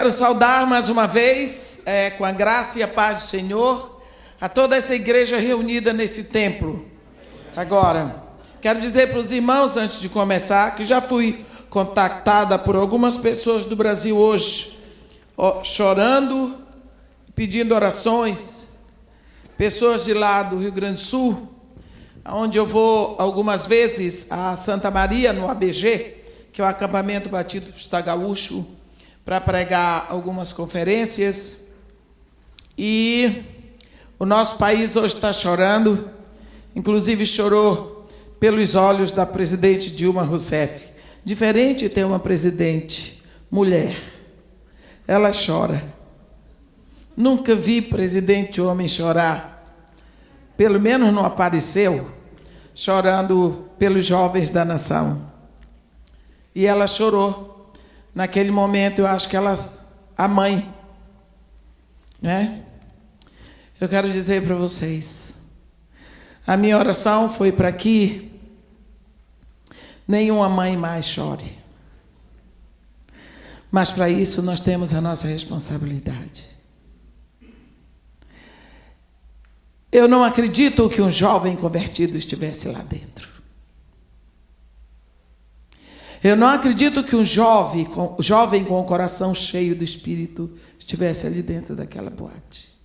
Quero saudar mais uma vez, com a graça e a paz do Senhor, a toda essa igreja reunida nesse templo. Agora, quero dizer para os irmãos, antes de começar, que já fui contactada por algumas pessoas do Brasil hoje, chorando, pedindo orações, pessoas de lá do Rio Grande do Sul, onde eu vou algumas vezes a Santa Maria, no ABG, que é o Acampamento Batista Gaúcho, para pregar algumas conferências. E o nosso país hoje está chorando, inclusive chorou pelos olhos da presidente Dilma Rousseff. Diferente ter uma presidente mulher, ela chora. Nunca vi presidente homem chorar, pelo menos não apareceu, chorando pelos jovens da nação. E ela chorou. Naquele momento, eu acho que ela, a mãe, né? Eu quero dizer para vocês, a minha oração foi para que nenhuma mãe mais chore. Mas para isso nós temos a nossa responsabilidade. Eu não acredito que um jovem convertido estivesse lá dentro. Eu não acredito que um jovem com o coração cheio do Espírito estivesse ali dentro daquela boate.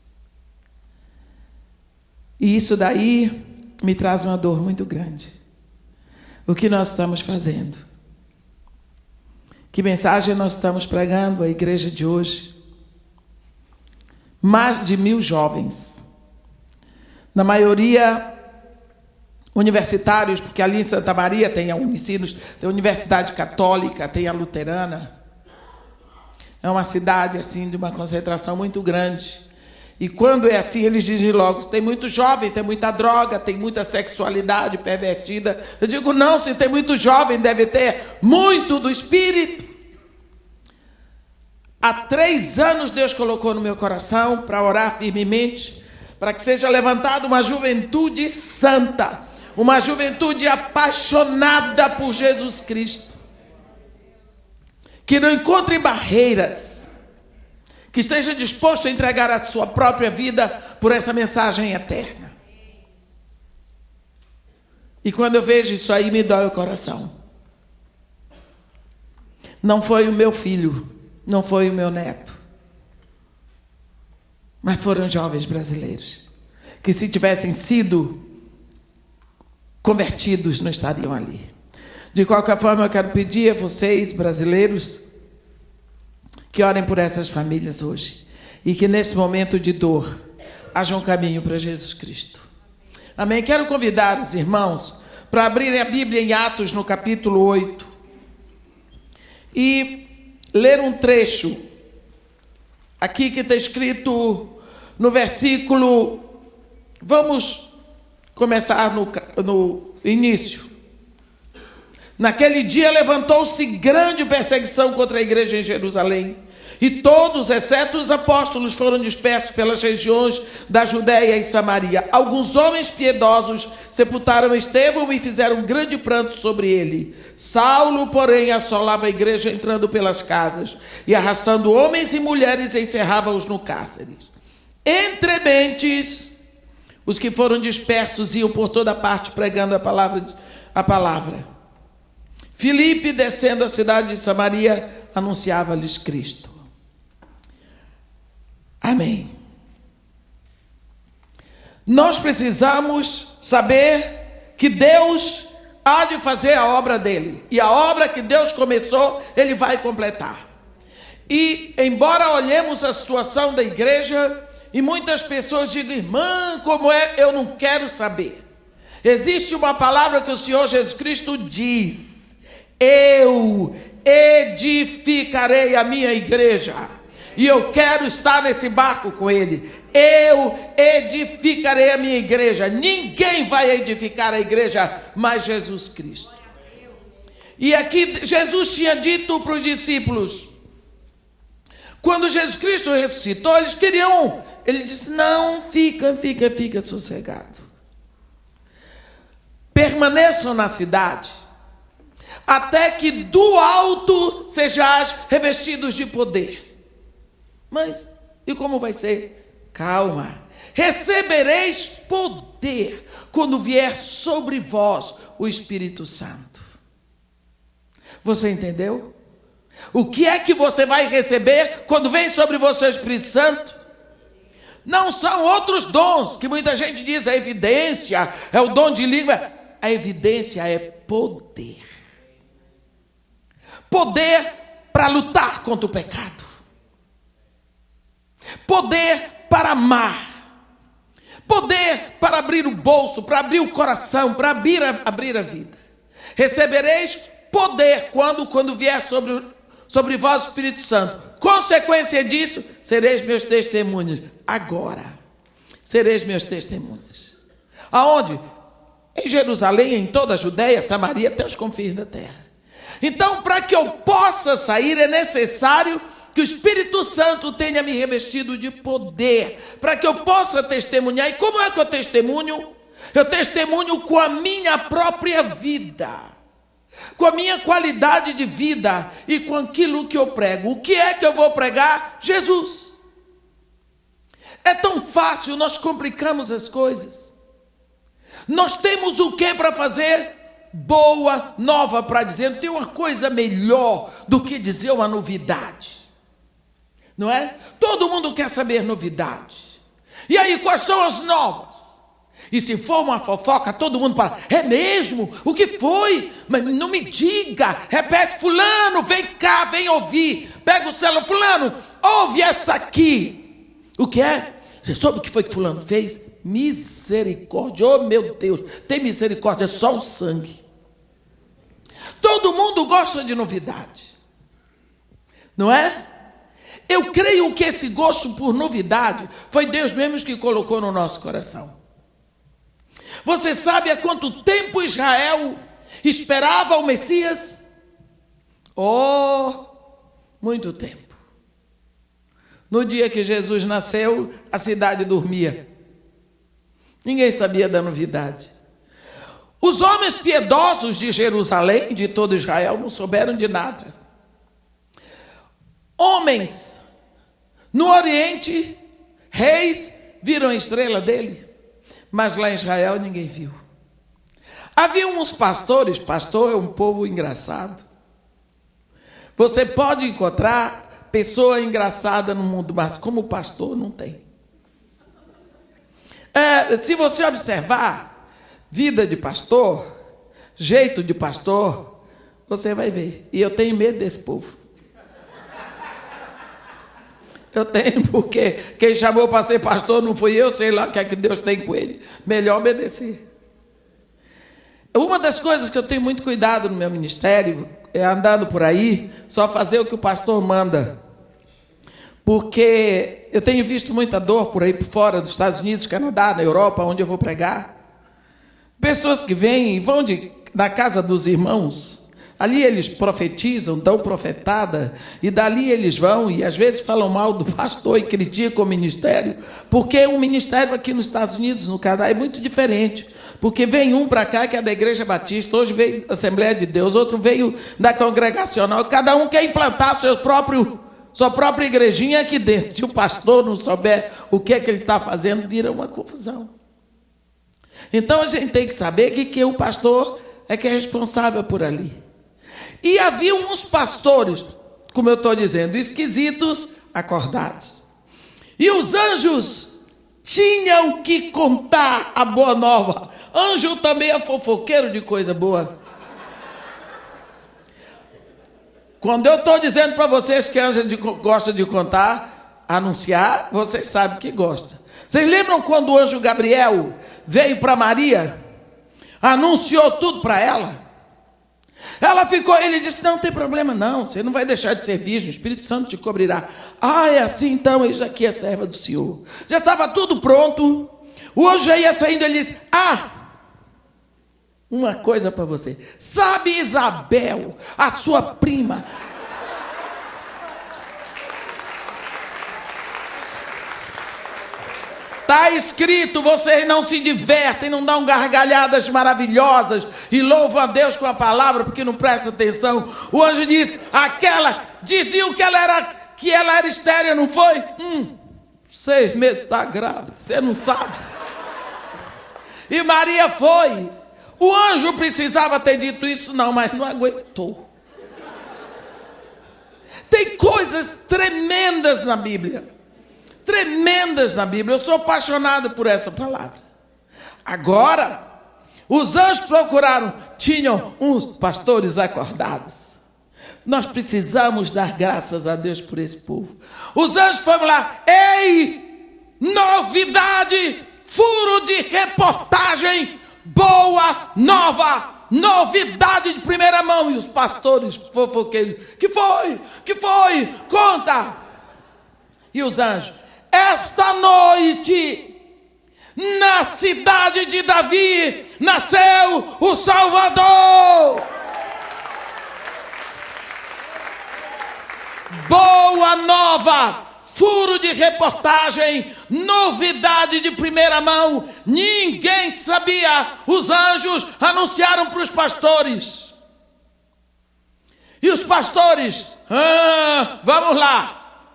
E isso daí me traz uma dor muito grande. O que nós estamos fazendo? Que mensagem nós estamos pregando à igreja de hoje? Mais de 1000 jovens. Na maioria universitários, porque ali em Santa Maria tem a Unicinos, tem a Universidade Católica, tem a Luterana. É uma cidade assim de uma concentração muito grande. E quando é assim, eles dizem logo, tem muito jovem, tem muita droga, tem muita sexualidade pervertida. Eu digo, não, se tem muito jovem, deve ter muito do Espírito. Há 3 anos Deus colocou no meu coração para orar firmemente, para que seja levantada uma juventude santa, uma juventude apaixonada por Jesus Cristo, que não encontre barreiras, que esteja disposto a entregar a sua própria vida por essa mensagem eterna. E quando eu vejo isso aí, me dói o coração. Não foi o meu filho, não foi o meu neto, mas foram jovens brasileiros, que se tivessem sido convertidos não estariam ali. De qualquer forma, eu quero pedir a vocês, brasileiros, que orem por essas famílias hoje e que nesse momento de dor haja um caminho para Jesus Cristo. Amém? Quero convidar os irmãos para abrirem a Bíblia em Atos, no capítulo 8, e ler um trecho aqui que está escrito no versículo. Vamos começar no início. Naquele dia levantou-se grande perseguição contra a igreja em Jerusalém, e todos, exceto os apóstolos, foram dispersos pelas regiões da Judéia e Samaria. Alguns homens piedosos sepultaram Estevão e fizeram um grande pranto sobre ele. Saulo, porém, assolava a igreja entrando pelas casas e arrastando homens e mulheres encerrava-os no cárcere. Entre mentes, os que foram dispersos iam por toda parte pregando a palavra. Filipe, descendo a cidade de Samaria, anunciava-lhes Cristo. Amém. Nós precisamos saber que Deus há de fazer a obra dele. E a obra que Deus começou, ele vai completar. E, embora olhemos a situação da igreja, e muitas pessoas digam, irmã, como é? Eu não quero saber. Existe uma palavra que o Senhor Jesus Cristo diz: eu edificarei a minha igreja. E eu quero estar nesse barco com ele. Eu edificarei a minha igreja. Ninguém vai edificar a igreja, mas Jesus Cristo. E aqui Jesus tinha dito para os discípulos, quando Jesus Cristo ressuscitou, eles queriam, ele disse, não, fica sossegado. Permaneçam na cidade, até que do alto sejais revestidos de poder. Mas, e como vai ser? Calma. Recebereis poder quando vier sobre vós o Espírito Santo. Você entendeu? O que é que você vai receber quando vem sobre você o Espírito Santo? Não são outros dons, que muita gente diz, é evidência, é o dom de língua. A evidência é poder. Poder para lutar contra o pecado. Poder para amar. Poder para abrir o bolso, para abrir o coração, para abrir a vida. Recebereis poder quando vier sobre vós o Espírito Santo. Consequência disso, sereis meus testemunhas. Agora, sereis meus testemunhas. Aonde? Em Jerusalém, em toda a Judeia, Samaria, até os confins da terra. Então, para que eu possa sair, é necessário que o Espírito Santo tenha me revestido de poder, para que eu possa testemunhar. E como é que eu testemunho? Eu testemunho com a minha própria vida, com a minha qualidade de vida e com aquilo que eu prego. O que é que eu vou pregar? Jesus. É tão fácil, nós complicamos as coisas. Nós temos o que para fazer? Boa nova para dizer. Não tem uma coisa melhor do que dizer uma novidade. Não é? Todo mundo quer saber novidade. E aí, quais são as novas? E se for uma fofoca, todo mundo fala, é mesmo? O que foi? Mas não me diga. Repete, fulano, vem cá, vem ouvir. Pega o celular, fulano, ouve essa aqui. O que é? Você soube o que foi que fulano fez? Misericórdia, oh meu Deus, tem misericórdia, é só o sangue. Todo mundo gosta de novidade, não é? Eu creio que esse gosto por novidade foi Deus mesmo que colocou no nosso coração. Você sabe há quanto tempo Israel esperava o Messias? Oh, muito tempo. No dia que Jesus nasceu, a cidade dormia. Ninguém sabia da novidade. Os homens piedosos de Jerusalém, de todo Israel, não souberam de nada. Homens no Oriente, reis, viram a estrela dele, mas lá em Israel ninguém viu. Havia uns pastores, pastor é um povo engraçado. Você pode encontrar pessoa engraçada no mundo, mas como pastor não tem. Se você observar vida de pastor, jeito de pastor, você vai ver. E eu tenho medo desse povo. Eu tenho, porque quem chamou para ser pastor não fui eu, sei lá o que é que Deus tem com ele. Melhor obedecer. Uma das coisas que eu tenho muito cuidado no meu ministério é andando por aí, só fazer o que o pastor manda. Porque eu tenho visto muita dor por aí por fora dos Estados Unidos, Canadá, na Europa, onde eu vou pregar. Pessoas que vêm e vão na casa dos irmãos. Ali eles profetizam, dão profetada, e dali eles vão, e às vezes falam mal do pastor e criticam o ministério, porque o ministério aqui nos Estados Unidos, no Canadá, é muito diferente. Porque vem um para cá que é da Igreja Batista, hoje veio da Assembleia de Deus, outro veio da Congregacional, cada um quer implantar sua própria igrejinha aqui dentro. Se o pastor não souber o que é que ele está fazendo, vira uma confusão. Então a gente tem que saber que o pastor é que é responsável por ali. E havia uns pastores, como eu estou dizendo, esquisitos, acordados. E os anjos tinham que contar a boa nova. Anjo também é fofoqueiro de coisa boa. Quando eu estou dizendo para vocês que anjo gosta de contar, anunciar, vocês sabem que gosta. Vocês lembram quando o anjo Gabriel veio para Maria, anunciou tudo para ela? Ela ficou, ele disse, não tem problema não, você não vai deixar de ser virgem, o Espírito Santo te cobrirá. Ah, é assim então, eis aqui a serva do Senhor. Já estava tudo pronto, o anjo já ia saindo, ele disse, uma coisa para você, sabe Isabel, a sua prima, está escrito, vocês não se divertem, não dão gargalhadas maravilhosas e louvam a Deus com a palavra porque não presta atenção. O anjo disse, diziam que ela era que ela era estéril, não foi? 6 meses está grávida, você não sabe. E Maria foi. O anjo precisava ter dito isso, não, mas não aguentou. Tem coisas tremendas na Bíblia. Tremendas na Bíblia. Eu sou apaixonado por essa palavra. Agora, os anjos procuraram, tinham uns pastores acordados. Nós precisamos dar graças a Deus por esse povo. Os anjos foram lá, ei, novidade, furo de reportagem, boa nova, novidade de primeira mão. E os pastores fofoqueiros, que foi? Conta. E os anjos, esta noite, na cidade de Davi, nasceu o Salvador. Boa nova, furo de reportagem, novidade de primeira mão. Ninguém sabia. Os anjos anunciaram para os pastores. E os pastores, vamos lá,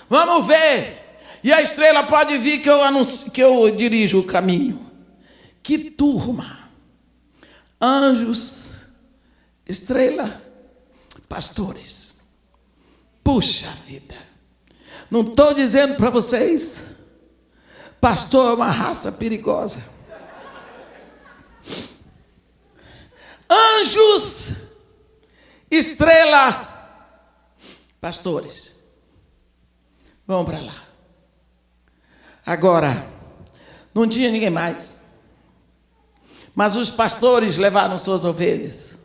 vamos ver. E a estrela pode vir que eu dirijo o caminho. Que turma! Anjos, estrela, pastores. Puxa vida! Não estou dizendo para vocês, pastor é uma raça perigosa. Anjos, estrela, pastores. Vamos para lá. Agora, não tinha ninguém mais. Mas os pastores levaram suas ovelhas.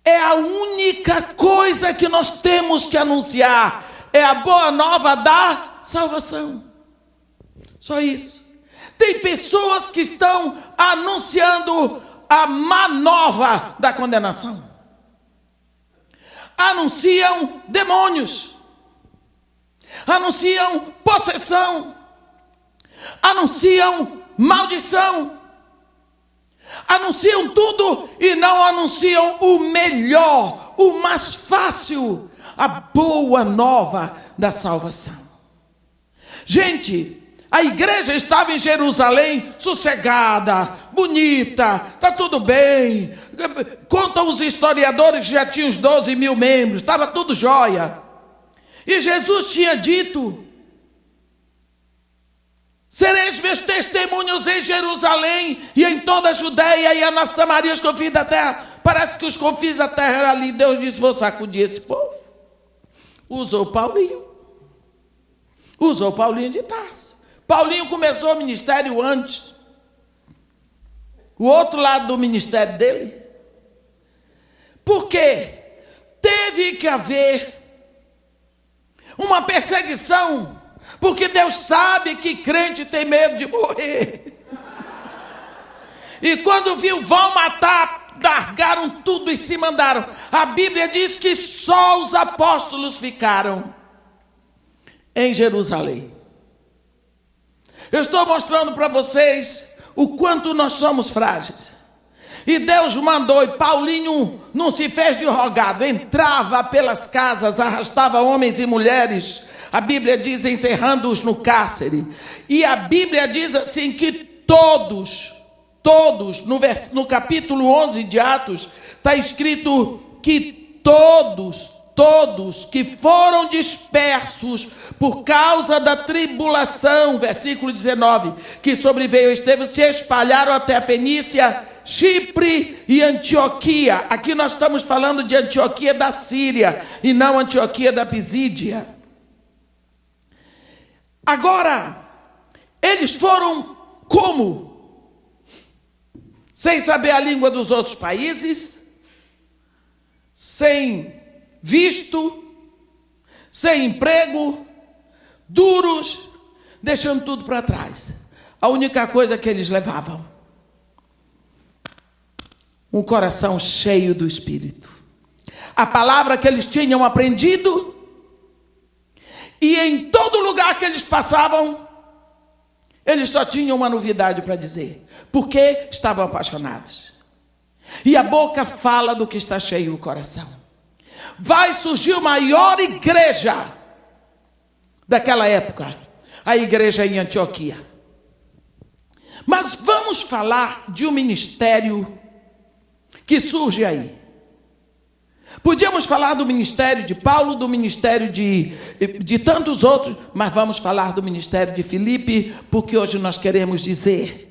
É a única coisa que nós temos que anunciar. É a boa nova da salvação. Só isso. Tem pessoas que estão anunciando a má nova da condenação. Anunciam demônios. Anunciam possessão. Anunciam maldição. Anunciam tudo e não anunciam o melhor, o mais fácil, a boa nova da salvação. Gente, a igreja estava em Jerusalém sossegada, bonita, está tudo bem. Contam os historiadores que já tinha uns 12 mil membros, estava tudo jóia. E Jesus tinha dito: sereis meus testemunhos em Jerusalém e em toda a Judeia e nas Samarias, os confins da terra. Parece que os confins da terra eram ali. Deus disse: vou sacudir esse povo. Usou Paulinho. Usou Paulinho de Tarso. Paulinho começou o ministério antes. O outro lado do ministério dele. Por quê? Teve que haver uma perseguição. Porque Deus sabe que crente tem medo de morrer. E quando viu, vão matar, largaram tudo e se mandaram. A Bíblia diz que só os apóstolos ficaram em Jerusalém. Eu estou mostrando para vocês o quanto nós somos frágeis. E Deus mandou, e Paulinho não se fez de rogado, entrava pelas casas, arrastava homens e mulheres. A Bíblia diz, encerrando-os no cárcere. E a Bíblia diz assim que todos, no capítulo 11 de Atos, está escrito que todos que foram dispersos por causa da tribulação, versículo 19, que sobreveio a Estevão, se espalharam até a Fenícia, Chipre e Antioquia. Aqui nós estamos falando de Antioquia da Síria e não Antioquia da Pisídia. Agora, eles foram como? Sem saber a língua dos outros países, sem visto, sem emprego, duros, deixando tudo para trás. A única coisa que eles levavam, um coração cheio do Espírito. A palavra que eles tinham aprendido, e em todo lugar que eles passavam, eles só tinham uma novidade para dizer, porque estavam apaixonados. E a boca fala do que está cheio o coração. vai surgir a maior igreja daquela época, a igreja em Antioquia. Mas vamos falar de um ministério que surge aí. Podíamos falar do ministério de Paulo, do ministério de tantos outros, mas vamos falar do ministério de Filipe, porque hoje nós queremos dizer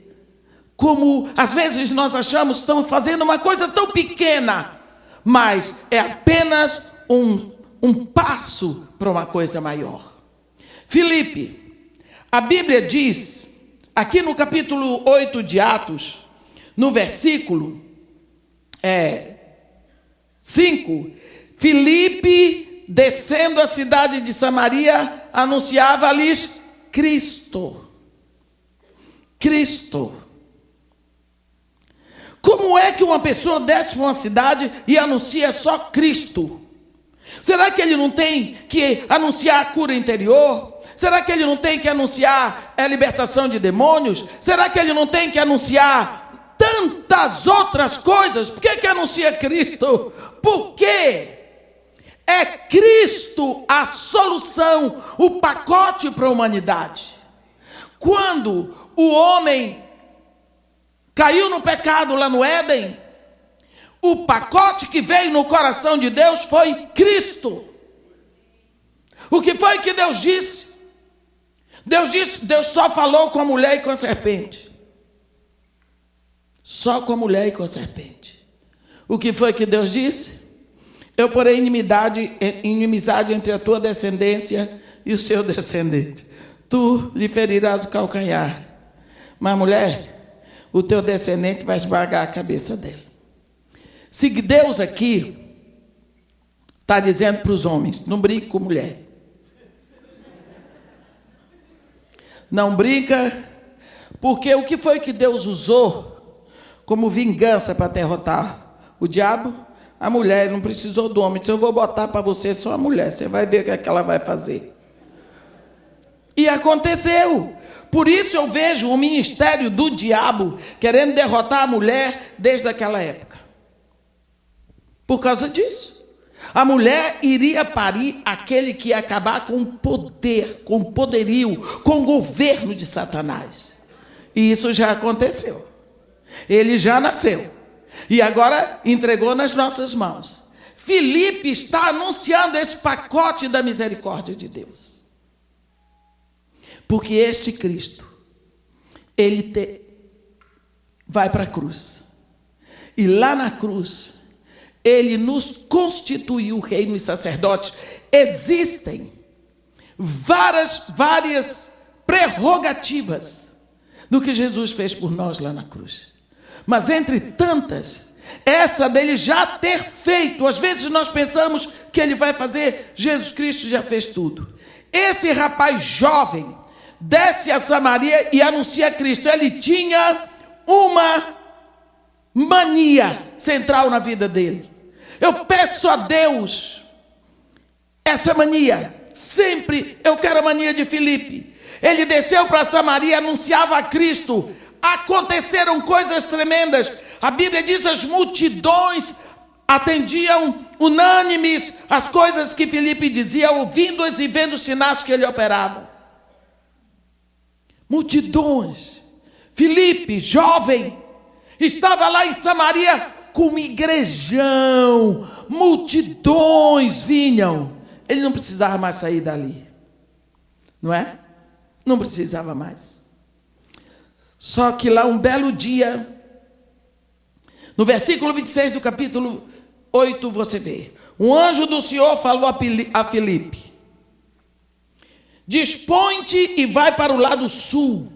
como às vezes nós achamos que estamos fazendo uma coisa tão pequena, mas é apenas um passo para uma coisa maior. Filipe, a Bíblia diz, aqui no capítulo 8 de Atos, no versículo 5, Filipe, descendo a cidade de Samaria, anunciava-lhes Cristo. Cristo. Como é que uma pessoa desce para uma cidade e anuncia só Cristo? Será que ele não tem que anunciar a cura interior? Será que ele não tem que anunciar a libertação de demônios? Será que ele não tem que anunciar tantas outras coisas? Por que anuncia Cristo? Porque é Cristo a solução, o pacote para a humanidade. Quando o homem caiu no pecado lá no Éden, o pacote que veio no coração de Deus foi Cristo. O que foi que Deus disse? Deus só falou com a mulher e com a serpente. Só com a mulher e com a serpente. O que foi que Deus disse? Eu porei inimizade entre a tua descendência e o seu descendente. Tu lhe ferirás o calcanhar. Mas mulher, o teu descendente vai esmagar a cabeça dele. Se Deus aqui está dizendo para os homens, não brinque com mulher. Não brinca, porque o que foi que Deus usou como vingança para derrotar o diabo? A mulher não precisou do homem. Disse, eu vou botar para você só a mulher, você vai ver o que é que ela vai fazer. E aconteceu. Por isso eu vejo o ministério do diabo querendo derrotar a mulher desde aquela época. Por causa disso. A mulher iria parir aquele que ia acabar com o poder, com o poderio, com o governo de Satanás. E isso já aconteceu. Ele já nasceu. E agora entregou nas nossas mãos. Filipe está anunciando esse pacote da misericórdia de Deus. Porque este Cristo, ele vai para a cruz. E lá na cruz, ele nos constituiu reino e sacerdotes. Existem várias prerrogativas do que Jesus fez por nós lá na cruz. Mas entre tantas, essa dele já ter feito, às vezes nós pensamos que ele vai fazer, Jesus Cristo já fez tudo. Esse rapaz jovem desce a Samaria e anuncia Cristo. Ele tinha uma mania central na vida dele. Eu peço a Deus essa mania. Sempre eu quero a mania de Filipe. Ele desceu para Samaria, anunciava a Cristo. Aconteceram coisas tremendas. A Bíblia diz que as multidões atendiam unânimes as coisas que Filipe dizia, ouvindo-as e vendo os sinais que ele operava. Multidões. Filipe, jovem, estava lá em Samaria com um igrejão. Multidões vinham. Ele não precisava mais sair dali. Não é? Não precisava mais. Só que lá um belo dia, no versículo 26 do capítulo 8, você vê. Um anjo do Senhor falou a Filipe: dispõe-te e vai para o lado sul,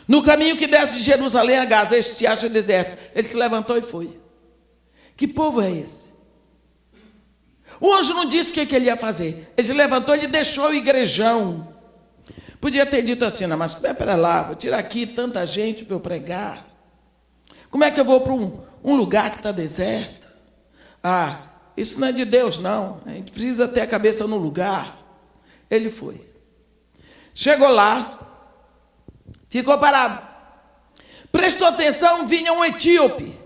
no caminho que desce de Jerusalém a Gaza. Este se acha deserto. Ele se levantou e foi. Que povo é esse? O anjo não disse o que ele ia fazer. Ele se levantou, ele deixou o igrejão. Podia ter dito assim, não, mas espera lá, vou tirar aqui tanta gente para eu pregar. Como é que eu vou para um lugar que está deserto? Ah, isso não é de Deus, não. A gente precisa ter a cabeça no lugar. Ele foi. Chegou lá, ficou parado. Prestou atenção, vinha um etíope,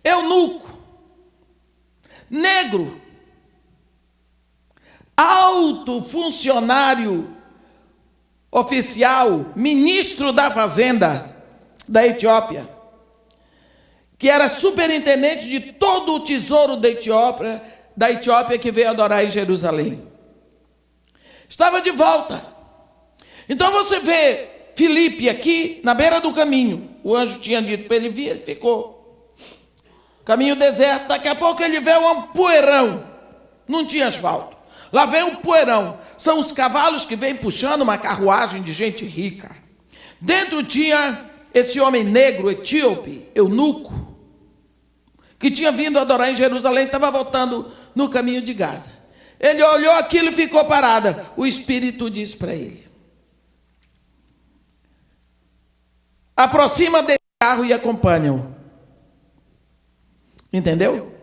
eunuco. negro, alto funcionário oficial, ministro da Fazenda da Etiópia, que era superintendente de todo o tesouro da Etiópia, que veio adorar em Jerusalém. Estava de volta. Então você vê Filipe aqui na beira do caminho. O anjo tinha dito para ele vir, ele ficou. Caminho deserto, daqui a pouco ele vê um poeirão. Não tinha asfalto. Lá vem um poeirão. São os cavalos que vêm puxando uma carruagem de gente rica. Dentro tinha esse homem negro, etíope, eunuco, que tinha vindo adorar em Jerusalém, estava voltando no caminho de Gaza. Ele olhou aquilo e ficou parado. O Espírito disse para ele: aproxima desse carro e acompanha-o. Entendeu?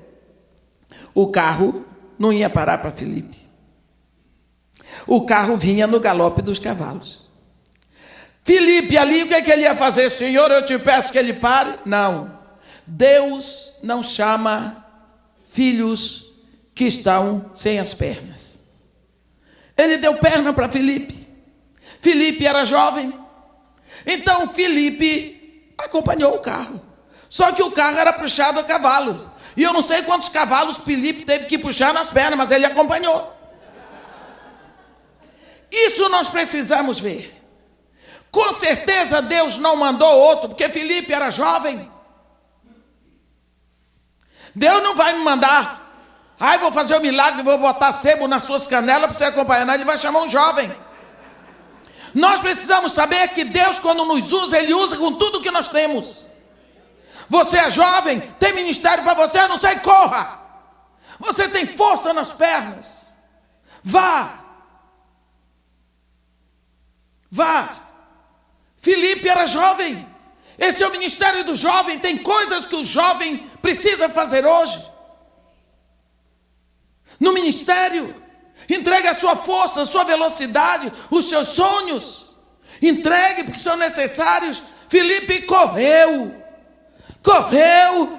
O carro não ia parar para Filipe. O carro vinha no galope dos cavalos. Filipe ali, o que é que ele ia fazer? Senhor, eu te peço que ele pare. Não. Deus não chama filhos que estão sem as pernas. Ele deu perna para Filipe. Filipe era jovem. Então Filipe acompanhou o carro. Só que o carro era puxado a cavalos. E eu não sei quantos cavalos Filipe teve que puxar nas pernas, mas ele acompanhou. Isso nós precisamos ver. Com certeza Deus não mandou outro, porque Filipe era jovem. Deus não vai me mandar, vou fazer um milagre, vou botar sebo nas suas canelas para você acompanhar. Ele vai chamar um jovem. Nós precisamos saber que Deus, quando nos usa, Ele usa com tudo que nós temos. Você é jovem, tem ministério para você, eu não sei, corra. Você tem força nas pernas. Vá. Filipe era jovem. Esse é o ministério do jovem. Tem coisas que o jovem precisa fazer hoje. No ministério, entregue a sua força, a sua velocidade, os seus sonhos. Entregue, porque são necessários. Filipe correu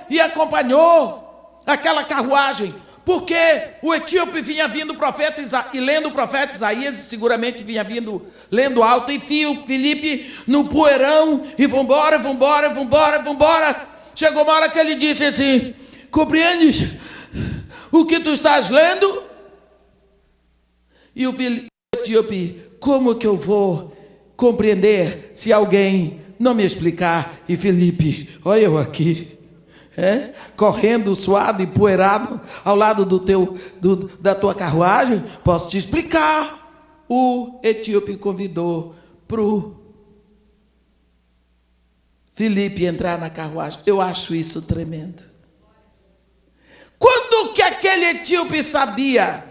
e acompanhou aquela carruagem. Porque o etíope vinha vindo o profeta e lendo o profeta Isaías, seguramente vinha vindo lendo alto, e Filipe no poeirão, e vambora. Chegou uma hora que ele disse assim: compreendes o que tu estás lendo? E o etíope: como que eu vou compreender se alguém não me explicar? E Filipe: olha eu aqui. Correndo, suado e poeirado ao lado da tua carruagem, posso te explicar. O etíope convidou para o Filipe entrar na carruagem. Eu acho isso tremendo. Quando que aquele etíope sabia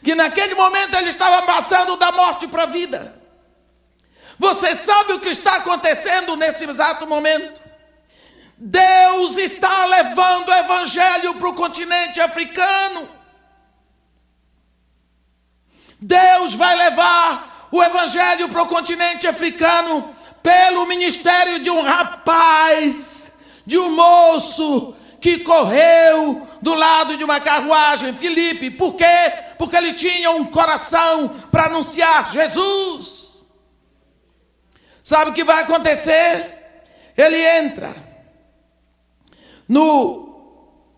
que naquele momento ele estava passando da morte para a vida? Você sabe o que está acontecendo nesse exato momento? Deus está levando o evangelho para o continente africano. Deus vai levar o evangelho para o continente africano pelo ministério de um rapaz, de um moço que correu do lado de uma carruagem. Filipe, por quê? Porque ele tinha um coração para anunciar Jesus. Sabe o que vai acontecer? Ele entra.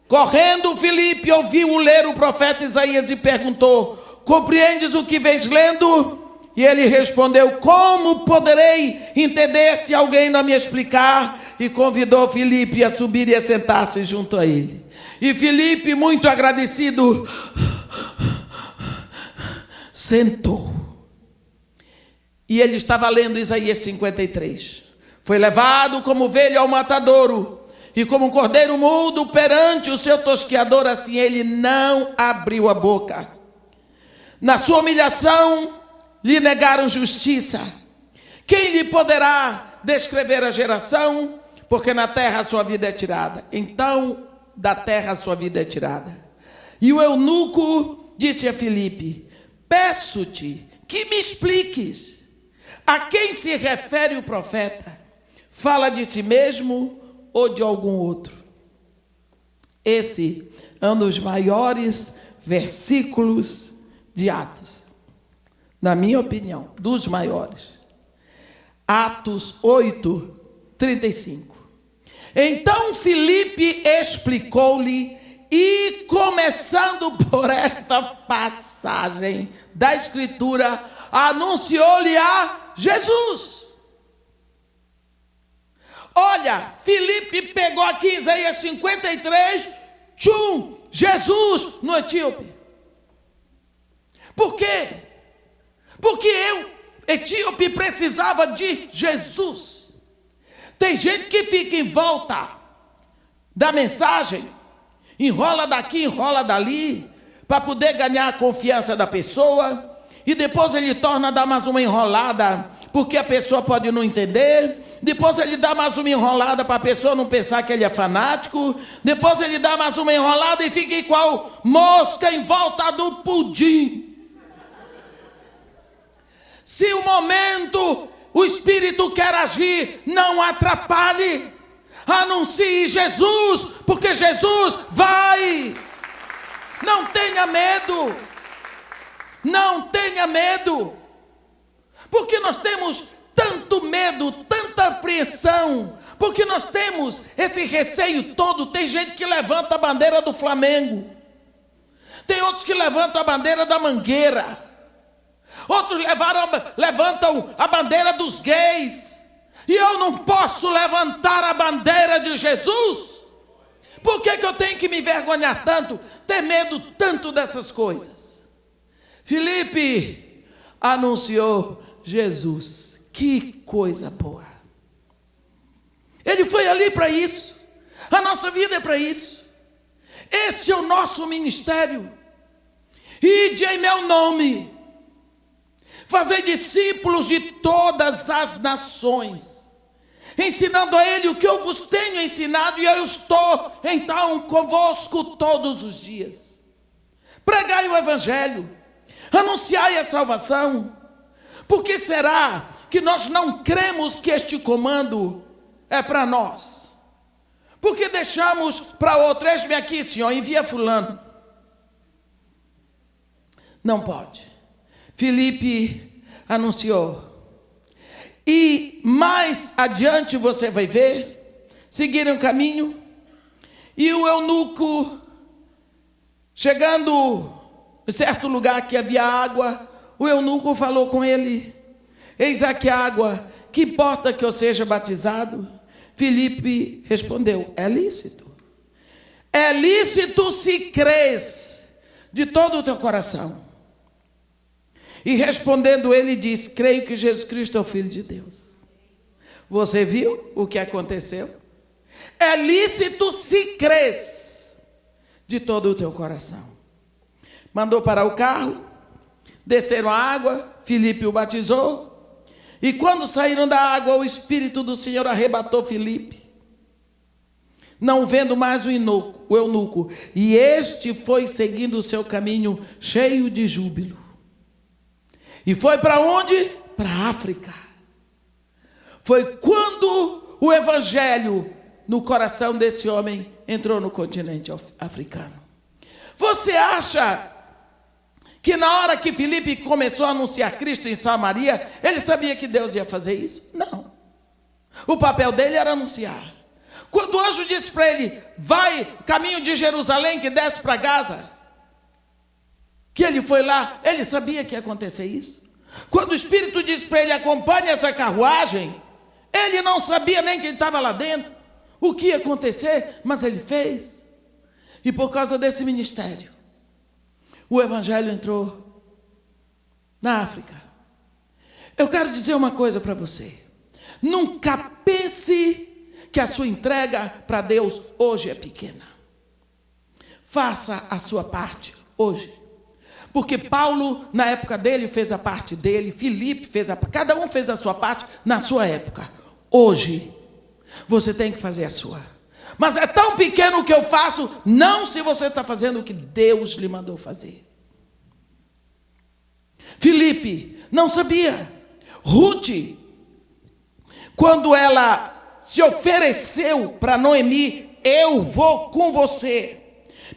Correndo, Filipe ouviu ler o profeta Isaías e perguntou: compreendes o que vens lendo? E ele respondeu: como poderei entender se alguém não me explicar? E convidou Filipe a subir e a sentar-se junto a ele. E Filipe, muito agradecido, sentou. E ele estava lendo Isaías 53. Foi levado como ovelha ao matadouro, e como um cordeiro mudo perante o seu tosqueador, assim ele não abriu a boca. Na sua humilhação lhe negaram justiça. Quem lhe poderá descrever a geração? Porque na terra a sua vida é tirada. Então, da terra a sua vida é tirada. E o eunuco disse a Filipe: peço-te que me expliques a quem se refere o profeta. Fala de si mesmo ou de algum outro? Esse É um dos maiores versículos de Atos. Na minha opinião, dos maiores. Atos 8, 35. Então Filipe explicou-lhe, e começando por esta passagem da Escritura, anunciou-lhe a Jesus. Olha, Filipe pegou aqui Isaías 53, Jesus no etíope. Por quê? Porque etíope precisava de Jesus. Tem gente que fica em volta da mensagem, enrola daqui, enrola dali, para poder ganhar a confiança da pessoa, e depois ele torna a dar mais uma enrolada, porque a pessoa pode não entender, depois ele dá mais uma enrolada para a pessoa não pensar que ele é fanático, depois ele dá mais uma enrolada e fica igual mosca em volta do pudim. Se o momento o Espírito quer agir, não atrapalhe, anuncie Jesus, porque Jesus vai. Não tenha medo, não tenha medo, porque nós temos tanto medo, tanta apreensão, porque nós temos esse receio todo. Tem gente que levanta a bandeira do Flamengo, tem outros que levantam a bandeira da Mangueira, outros levantam a bandeira dos gays, e eu não posso levantar a bandeira de Jesus. Por que eu tenho que me envergonhar tanto, ter medo tanto dessas coisas? Filipe anunciou Jesus. Que coisa boa. Ele foi ali para isso. A nossa vida é para isso. Esse é o nosso ministério. Ide em meu nome, fazei discípulos de todas as nações, ensinando a ele o que eu vos tenho ensinado, e eu estou então convosco todos os dias. Pregai o evangelho, anunciai a salvação. Por que será que nós não cremos que este comando é para nós? Porque deixamos para outro? Eis-me aqui, Senhor, envia fulano. Não pode. Filipe anunciou. E mais adiante você vai ver, seguiram o caminho, e o eunuco, chegando em certo lugar que havia água, o eunuco falou com ele: eis aqui a água, que importa que eu seja batizado? Filipe respondeu: é lícito. É lícito se crês de todo o teu coração. E respondendo ele disse: creio que Jesus Cristo é o Filho de Deus. Você viu o que aconteceu? É lícito se crês de todo o teu coração. Mandou parar o carro, desceram a água, Filipe o batizou, e quando saíram da água, o Espírito do Senhor arrebatou Filipe, não vendo mais o eunuco, e este foi seguindo o seu caminho cheio de júbilo. E foi para onde? Para a África. Foi quando o evangelho no coração desse homem entrou no continente africano. Você acha que na hora que Filipe começou a anunciar Cristo em Samaria, ele sabia que Deus ia fazer isso? Não. O papel dele era anunciar. Quando o anjo disse para ele: vai, caminho de Jerusalém, que desce para Gaza, que ele foi lá, ele sabia que ia acontecer isso. Quando o Espírito disse para ele: acompanhe essa carruagem, ele não sabia nem quem estava lá dentro, o que ia acontecer, mas ele fez. E por causa desse ministério, o evangelho entrou na África. Eu quero dizer uma coisa para você: nunca pense que a sua entrega para Deus hoje é pequena. Faça a sua parte hoje. Porque Paulo, na época dele, fez a parte dele, Filipe fez a parte, cada um fez a sua parte na sua época. Hoje, você tem que fazer a sua. Mas é tão pequeno o que eu faço, não se você está fazendo o que Deus lhe mandou fazer. Filipe não sabia. Ruth, quando ela se ofereceu para Noemi: eu vou com você,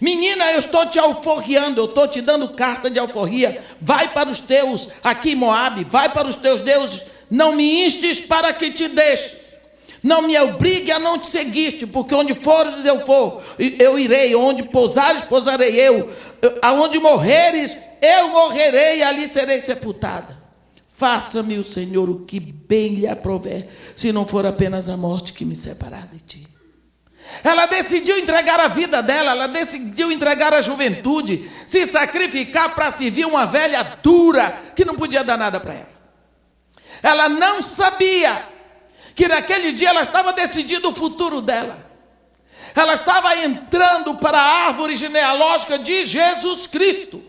Menina, eu estou te alforriando, eu estou te dando carta de alforria. Vai para os teus aqui em Moabe, vai para os teus deuses. Não me instes para que te deixe. Não me obrigue a não te seguir, porque onde fores eu irei. Onde pousares, pousarei eu. Aonde morreres, eu morrerei e ali serei sepultada. Faça-me o Senhor o que bem lhe aprouver, se não for apenas a morte que me separar de ti. Ela decidiu entregar a vida dela, ela decidiu entregar a juventude, se sacrificar para servir uma velha dura que não podia dar nada para ela. Ela não sabia que naquele dia ela estava decidindo o futuro dela. Ela estava entrando para a árvore genealógica de Jesus Cristo,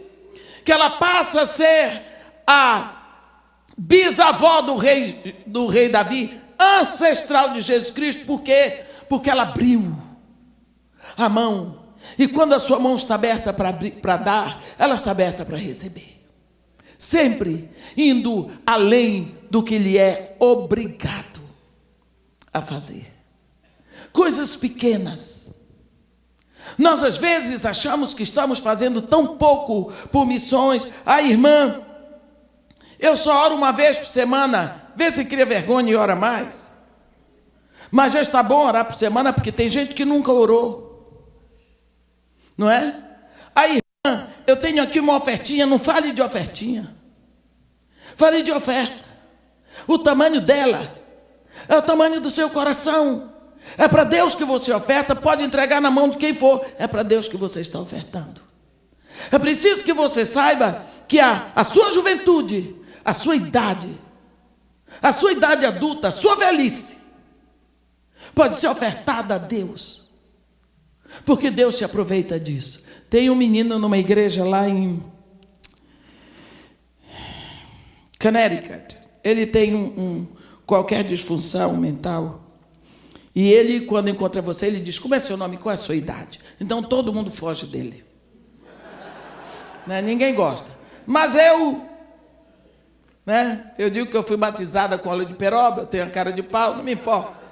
que ela passa a ser a bisavó do rei Davi, ancestral de Jesus Cristo. Por quê? Porque ela abriu a mão, e quando a sua mão está aberta para dar, ela está aberta para receber, sempre indo além do que lhe é obrigado a fazer. Coisas pequenas. Nós às vezes achamos que estamos fazendo tão pouco por missões. Irmã, eu só oro uma vez por semana. Vê se cria vergonha e ora mais. Mas já está bom orar por semana, porque tem gente que nunca orou. Não é? Irmã, eu tenho aqui uma ofertinha. Não fale de ofertinha. Fale de oferta. O tamanho dela é o tamanho do seu coração. É para Deus que você oferta. Pode entregar na mão de quem for. É para Deus que você está ofertando. É preciso que você saiba que a sua juventude, a sua idade adulta, a sua velhice, pode ser ofertada a Deus, porque Deus se aproveita disso. Tem um menino numa igreja lá em Connecticut. Ele tem qualquer disfunção mental. E ele, quando encontra você, ele diz: como é seu nome, qual é a sua idade? Então todo mundo foge dele. Né? Ninguém gosta. Mas eu digo que eu fui batizada com óleo de peroba, eu tenho a cara de pau, não me importa.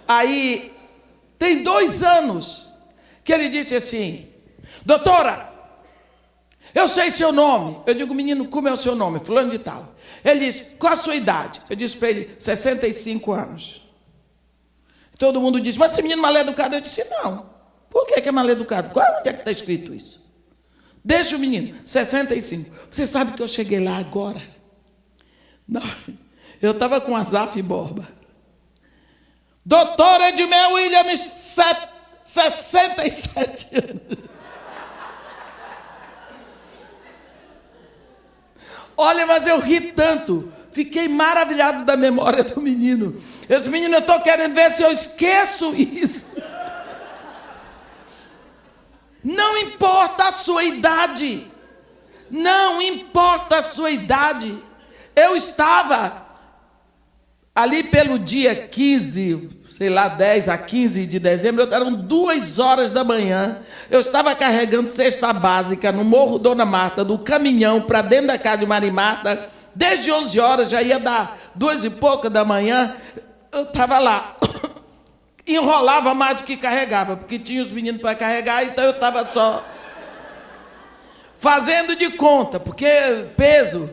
Aí, tem 2 anos que ele disse assim: doutora, eu sei seu nome. Eu digo: menino, como é o seu nome? Fulano de tal. Ele disse: qual a sua idade? Eu disse para ele: 65 anos. Todo mundo diz: mas esse menino mal educado. Eu disse: não. Por que é mal educado? Onde é que está escrito isso? Deixa o menino, 65. Você sabe que eu cheguei lá agora? Não, eu estava com Asaf Borba. Doutor Edmel Williams, 67 anos. Olha, mas eu ri tanto. Fiquei maravilhado da memória do menino. Eu disse: menino, eu estou querendo ver se eu esqueço isso. Não importa a sua idade. Não importa a sua idade. Eu estava ali pelo dia 15, 10 a 15 de dezembro, eram 2 horas da manhã. Eu estava carregando cesta básica no Morro Dona Marta, do caminhão para dentro da casa de Marimarta. Desde 11 horas, já ia dar 2 e pouca da manhã. Eu estava lá. Enrolava mais do que carregava, porque tinha os meninos para carregar, então eu estava só fazendo de conta, porque peso.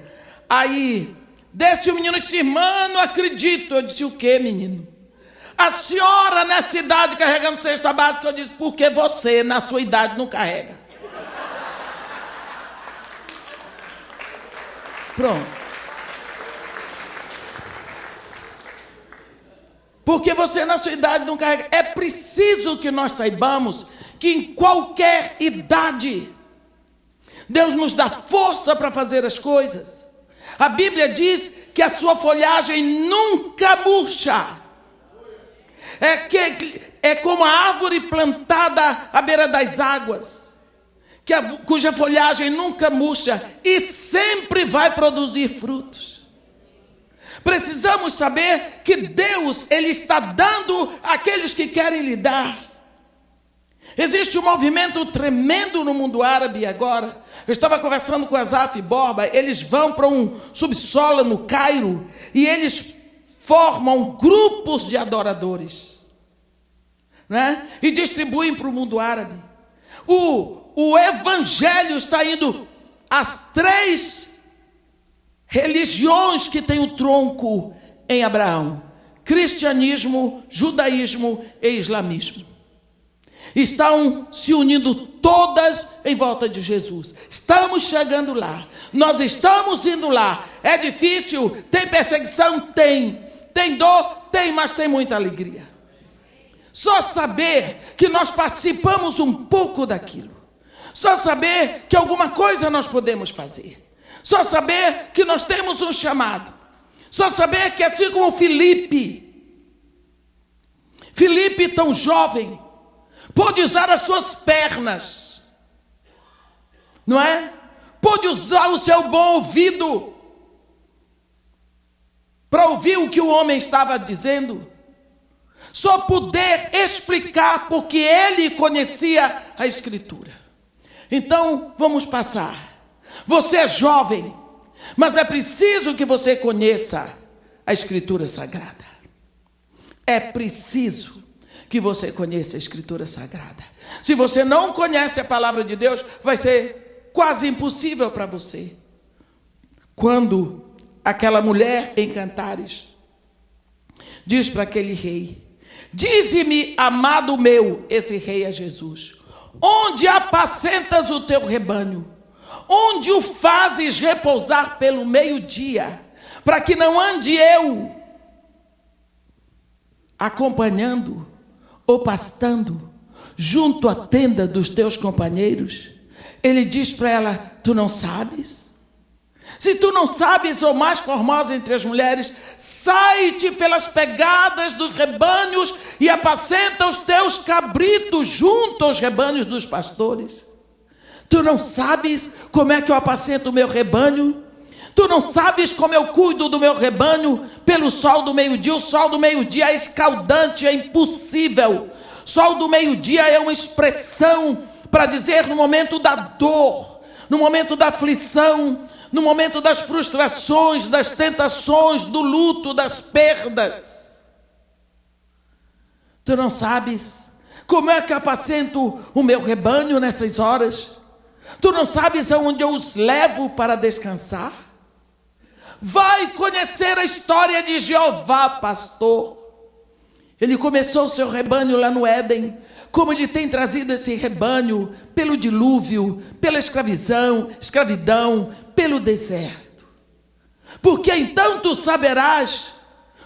Aí, desce o menino e disse: irmã, não acredito. Eu disse: o quê, menino? A senhora nessa idade carregando cesta básica. Eu disse: porque você, na sua idade, não carrega. Pronto. Porque você, na sua idade, não carrega. É preciso que nós saibamos que em qualquer idade Deus nos dá força para fazer as coisas. A Bíblia diz que a sua folhagem nunca murcha. É como a árvore plantada à beira das águas, cuja folhagem nunca murcha e sempre vai produzir frutos. Precisamos saber que Deus, Ele está dando àqueles que querem lhe dar. Existe um movimento tremendo no mundo árabe agora. Eu estava conversando com Asaf Borba. Eles vão para um subsolo no Cairo e eles formam grupos de adoradores, né? E distribuem para o mundo árabe. o evangelho está indo às 3 religiões que têm o tronco em Abraão: cristianismo, judaísmo e islamismo. Estão se unindo todas em volta de Jesus. Estamos chegando lá. Nós estamos indo lá. É difícil? Tem perseguição? Tem. Tem dor? Tem, mas tem muita alegria. Só saber que nós participamos um pouco daquilo. Só saber que alguma coisa nós podemos fazer. Só saber que nós temos um chamado. Só saber que assim como Filipe tão jovem, pôde usar as suas pernas, não é? Pôde usar o seu bom ouvido para ouvir o que o homem estava dizendo. Só poder explicar porque ele conhecia a Escritura. Então, vamos passar. Você é jovem, mas é preciso que você conheça a Escritura Sagrada. É preciso que você conheça a Escritura Sagrada. Se você não conhece a palavra de Deus, vai ser quase impossível para você. Quando aquela mulher em Cantares diz para aquele rei: dize-me, amado meu, esse rei é Jesus, onde apacentas o teu rebanho? Onde o fazes repousar pelo meio-dia, para que não ande eu acompanhando ou pastando junto à tenda dos teus companheiros? Ele diz para ela: tu não sabes? Se tu não sabes, ó mais formosa entre as mulheres, sai-te pelas pegadas dos rebanhos e apacenta os teus cabritos junto aos rebanhos dos pastores. Tu não sabes como é que eu apacento o meu rebanho? Tu não sabes como eu cuido do meu rebanho pelo sol do meio-dia? O sol do meio-dia é escaldante, é impossível. Sol do meio-dia é uma expressão para dizer no momento da dor, no momento da aflição, no momento das frustrações, das tentações, do luto, das perdas. Tu não sabes como é que apacento o meu rebanho nessas horas? Tu não sabes aonde eu os levo para descansar? Vai conhecer a história de Jeová, pastor. Ele começou o seu rebanho lá no Éden, como ele tem trazido esse rebanho pelo dilúvio, pela escravidão, pelo deserto. Porque então tu saberás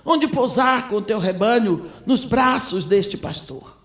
onde pousar com o teu rebanho, nos braços deste pastor.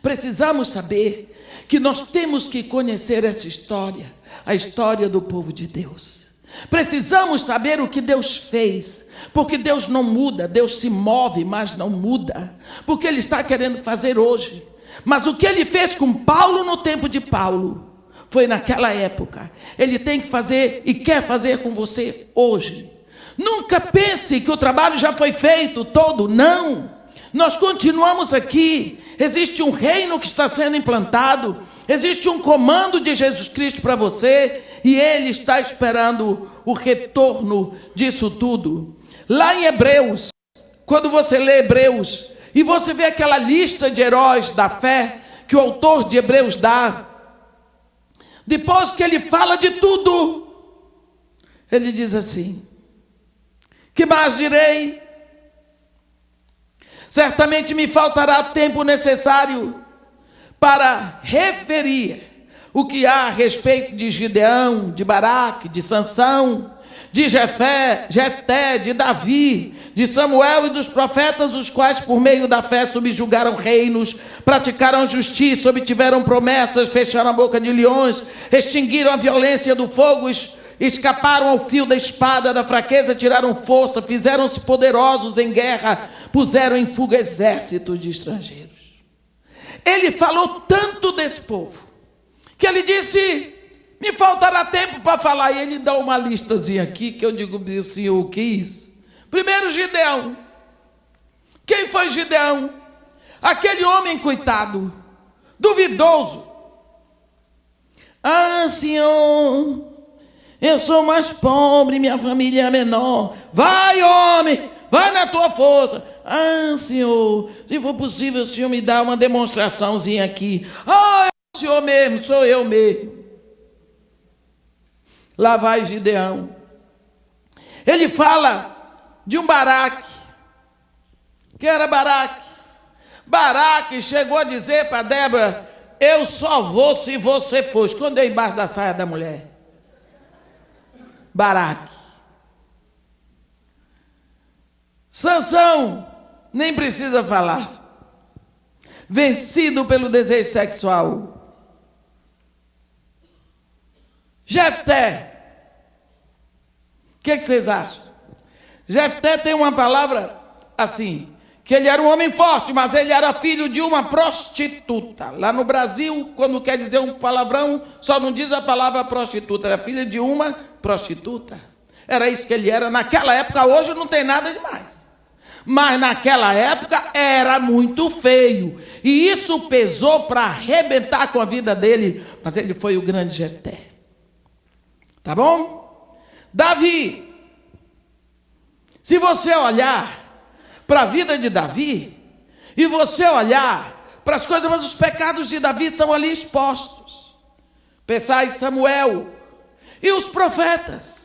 Precisamos saber que nós temos que conhecer essa história, a história do povo de Deus. Precisamos saber o que Deus fez, porque Deus não muda, Deus se move, mas não muda, porque Ele está querendo fazer hoje. Mas o que Ele fez com Paulo no tempo de Paulo, foi naquela época. Ele tem que fazer e quer fazer com você hoje. Nunca pense que o trabalho já foi feito todo, não. Nós continuamos aqui. Existe um reino que está sendo implantado, existe um comando de Jesus Cristo para você, e Ele está esperando o retorno disso tudo. Lá em Hebreus, quando você lê Hebreus, e você vê aquela lista de heróis da fé, que o autor de Hebreus dá, depois que ele fala de tudo, ele diz assim: que mais direi? Certamente me faltará tempo necessário para referir o que há a respeito de Gideão, de Baraque, de Sansão, de Jefté, de Davi, de Samuel e dos profetas, os quais por meio da fé subjugaram reinos, praticaram justiça, obtiveram promessas, fecharam a boca de leões, extinguiram a violência do fogo, escaparam ao fio da espada, da fraqueza tiraram força, fizeram-se poderosos em guerra, puseram em fuga exércitos de estrangeiros. Ele falou tanto desse povo, que ele disse: me faltará tempo para falar. E ele dá uma listazinha aqui, que eu digo assim: o que é isso? Primeiro, Gideão. Quem foi Gideão? Aquele homem coitado, duvidoso. Ah, Senhor, eu sou mais pobre, minha família é menor. Vai, homem, vai na tua força. Ah, Senhor, se for possível, o Senhor me dá uma demonstraçãozinha aqui. Ah, eu Senhor mesmo, sou eu mesmo. Lá vai Gideão. Ele fala de um Baraque. Quem era Baraque? Baraque chegou a dizer para Débora: eu só vou se você for. Escondeu embaixo da saia da mulher. Baraque. Sansão, nem precisa falar. Vencido pelo desejo sexual. Jefté. O que vocês acham? Jefté tem uma palavra assim, que ele era um homem forte, mas ele era filho de uma prostituta. Lá no Brasil, quando quer dizer um palavrão, só não diz a palavra prostituta. Era filho de uma prostituta. Era isso que ele era naquela época. Hoje não tem nada demais. Mas naquela época era muito feio. E isso pesou para arrebentar com a vida dele. Mas ele foi o grande Jefté. Tá bom? Davi. Se você olhar para a vida de Davi, e você olhar para as coisas, mas os pecados de Davi estão ali expostos. Pensar em Samuel e os profetas.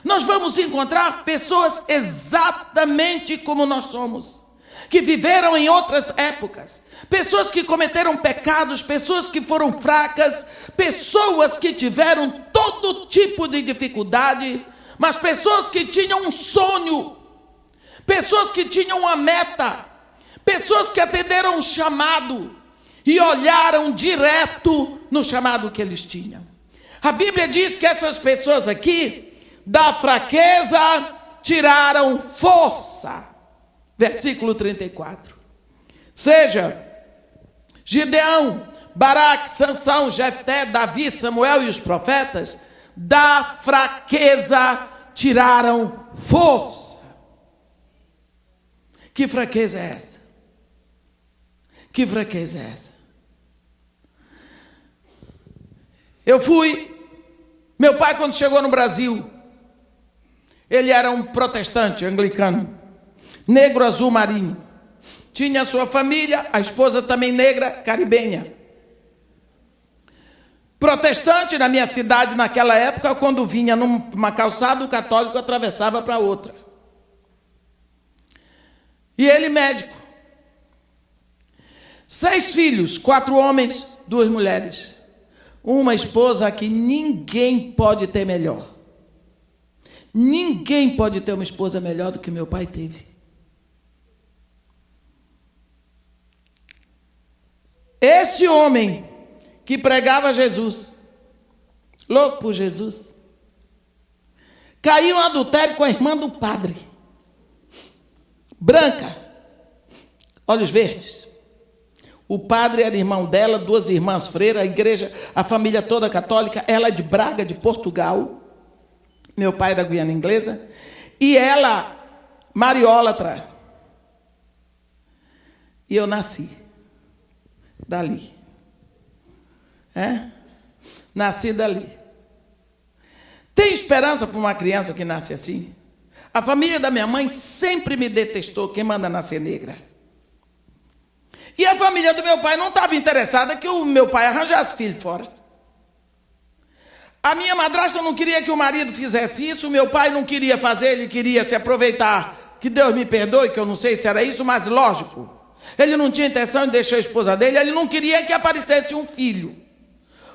Nós vamos encontrar pessoas exatamente como nós somos, que viveram em outras épocas, pessoas que cometeram pecados, pessoas que foram fracas, pessoas que tiveram todo tipo de dificuldade, mas pessoas que tinham um sonho, pessoas que tinham uma meta, pessoas que atenderam um chamado e olharam direto no chamado que eles tinham. A Bíblia diz que essas pessoas aqui, da fraqueza, tiraram força. Versículo 34. Seja Gideão, Baraque, Sansão, Jefté, Davi, Samuel e os profetas, da fraqueza tiraram força. Que fraqueza é essa? Que fraqueza é essa? Meu pai, quando chegou no Brasil, ele era um protestante anglicano, negro azul marinho. Tinha sua família, a esposa também negra, caribenha. Protestante na minha cidade naquela época, quando vinha numa calçada, o católico atravessava para outra. E ele médico. 6 filhos, 4 homens, 2 mulheres. Uma esposa que ninguém pode ter melhor. Ninguém pode ter uma esposa melhor do que meu pai teve. Esse homem que pregava Jesus, louco por Jesus, caiu em adultério com a irmã do padre, branca, olhos verdes. O padre era irmão dela, 2 irmãs freiras, a igreja, a família toda católica, ela de Braga, de Portugal, meu pai da Guiana Inglesa, e ela, mariólatra. E eu nasci dali. Nasci dali. Tem esperança para uma criança que nasce assim? A família da minha mãe sempre me detestou, quem manda nascer negra. E a família do meu pai não estava interessada que o meu pai arranjasse filho fora. A minha madrasta não queria que o marido fizesse isso, o meu pai não queria fazer, ele queria se aproveitar. Que Deus me perdoe, que eu não sei se era isso, mas lógico. Ele não tinha intenção de deixar a esposa dele, ele não queria que aparecesse um filho.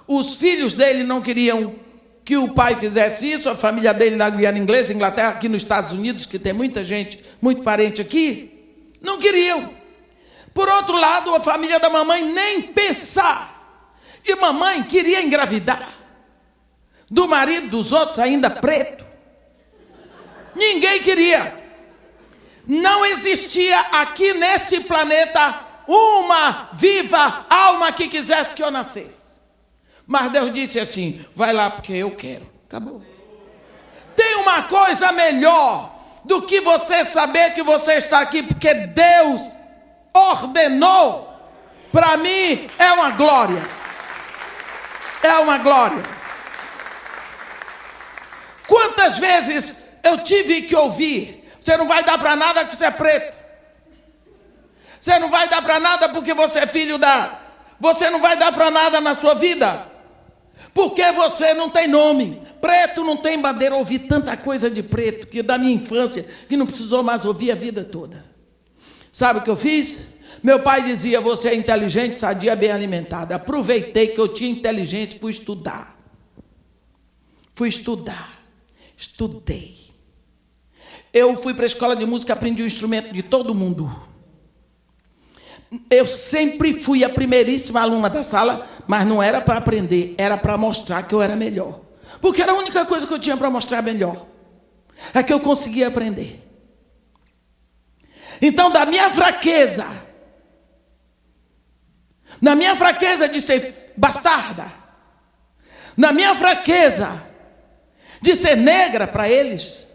Os filhos dele não queriam que o pai fizesse isso, a família dele na Guiana Inglesa, Inglaterra, aqui nos Estados Unidos, que tem muita gente, muito parente aqui, não queriam. Por outro lado, a família da mamãe nem pensar. E mamãe queria engravidar do marido dos outros, ainda preto. Ninguém queria. Não existia aqui nesse planeta uma viva alma que quisesse que eu nascesse. Mas Deus disse assim: vai lá porque eu quero. Acabou. Tem uma coisa melhor do que você saber que você está aqui porque Deus ordenou. Para mim é uma glória. É uma glória. Quantas vezes eu tive que ouvir: você não vai dar para nada porque você é preto. Você não vai dar para nada porque você é filho da você não vai dar para nada na sua vida, porque você não tem nome. Preto não tem bandeira. Eu ouvi tanta coisa de preto, que da minha infância, que não precisou mais ouvir a vida toda. Sabe o que eu fiz? Meu pai dizia, você é inteligente, sadia, bem alimentada. Aproveitei que eu tinha inteligência e fui estudar. Estudei. Eu fui para a escola de música, aprendi o instrumento de todo mundo. Eu sempre fui a primeiríssima aluna da sala, mas não era para aprender, era para mostrar que eu era melhor. Porque era a única coisa que eu tinha para mostrar melhor. É que eu conseguia aprender. Então, na minha fraqueza de ser bastarda, na minha fraqueza de ser negra para eles,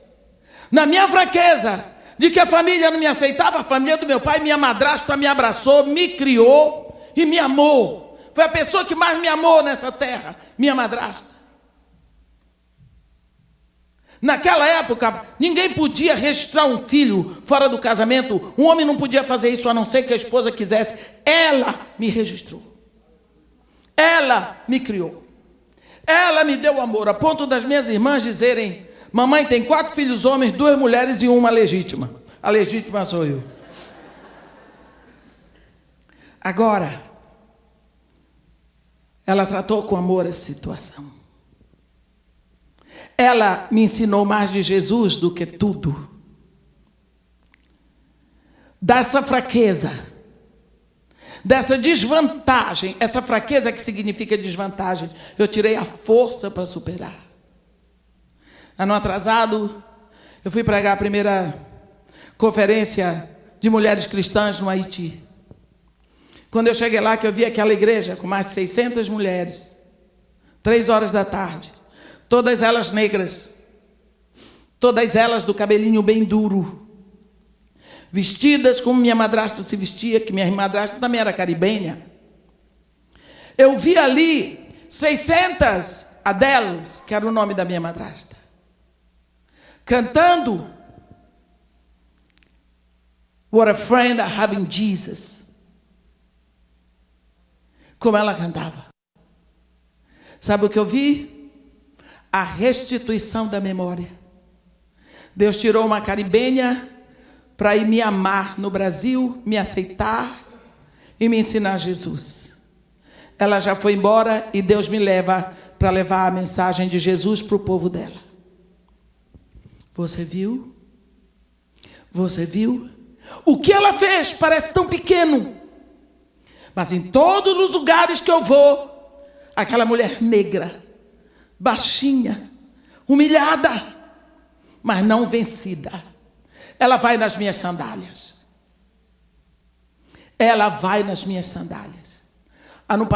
na minha fraqueza de que a família não me aceitava, a família do meu pai, minha madrasta me abraçou, me criou e me amou. Foi a pessoa que mais me amou nessa terra, minha madrasta. Naquela época, ninguém podia registrar um filho fora do casamento. Um homem não podia fazer isso, a não ser que a esposa quisesse. Ela me registrou. Ela me criou. Ela me deu amor, a ponto das minhas irmãs dizerem, mamãe tem 4 filhos homens, 2 mulheres e uma legítima. A legítima sou eu. Agora, ela tratou com amor essa situação. Ela me ensinou mais de Jesus do que tudo. Dessa fraqueza, dessa desvantagem, essa fraqueza que significa desvantagem, eu tirei a força para superar. Ano atrasado, eu fui pregar a primeira conferência de mulheres cristãs no Haiti. Quando eu cheguei lá, que eu vi aquela igreja com mais de 600 mulheres, 3 horas da tarde, todas elas negras, todas elas do cabelinho bem duro, vestidas como minha madrasta se vestia, que minha madrasta também era caribenha. Eu vi ali 600 Adeles, que era o nome da minha madrasta, cantando What a Friend I Have in Jesus. Como ela cantava. Sabe o que eu vi? A restituição da memória. Deus tirou uma caribenha para ir me amar no Brasil, me aceitar e me ensinar Jesus. Ela já foi embora e Deus me leva para levar a mensagem de Jesus para o povo dela. Você viu? Você viu? O que ela fez parece tão pequeno, mas em todos os lugares que eu vou, aquela mulher negra, baixinha, humilhada, mas não vencida, ela vai nas minhas sandálias. Ela vai nas minhas sandálias. Ano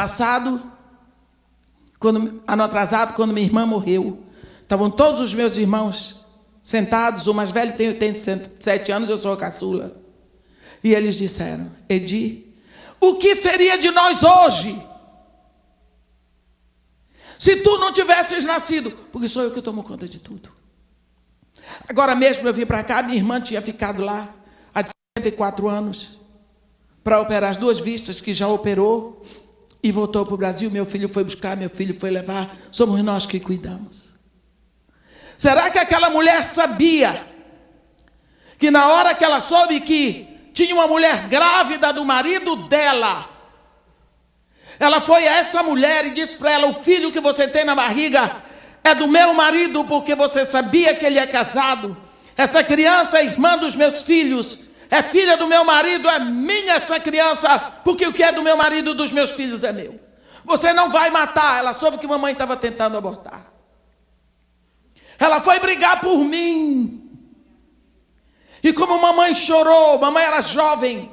atrasado, quando minha irmã morreu, estavam todos os meus irmãos sentados, o mais velho tem 87 anos, eu sou a caçula. E eles disseram, Edi, o que seria de nós hoje se tu não tivesses nascido? Porque sou eu que tomo conta de tudo. Agora mesmo eu vim para cá, minha irmã tinha ficado lá há 64 anos para operar as 2 vistas, que já operou, e voltou para o Brasil. Meu filho foi buscar, meu filho foi levar, somos nós que cuidamos. Será que aquela mulher sabia que na hora que ela soube que tinha uma mulher grávida do marido dela, ela foi a essa mulher e disse para ela, o filho que você tem na barriga é do meu marido, porque você sabia que ele é casado. Essa criança é irmã dos meus filhos, é filha do meu marido, é minha essa criança, porque o que é do meu marido e dos meus filhos é meu. Você não vai matar. Ela soube que mamãe estava tentando abortar. Ela foi brigar por mim. E como mamãe chorou, mamãe era jovem,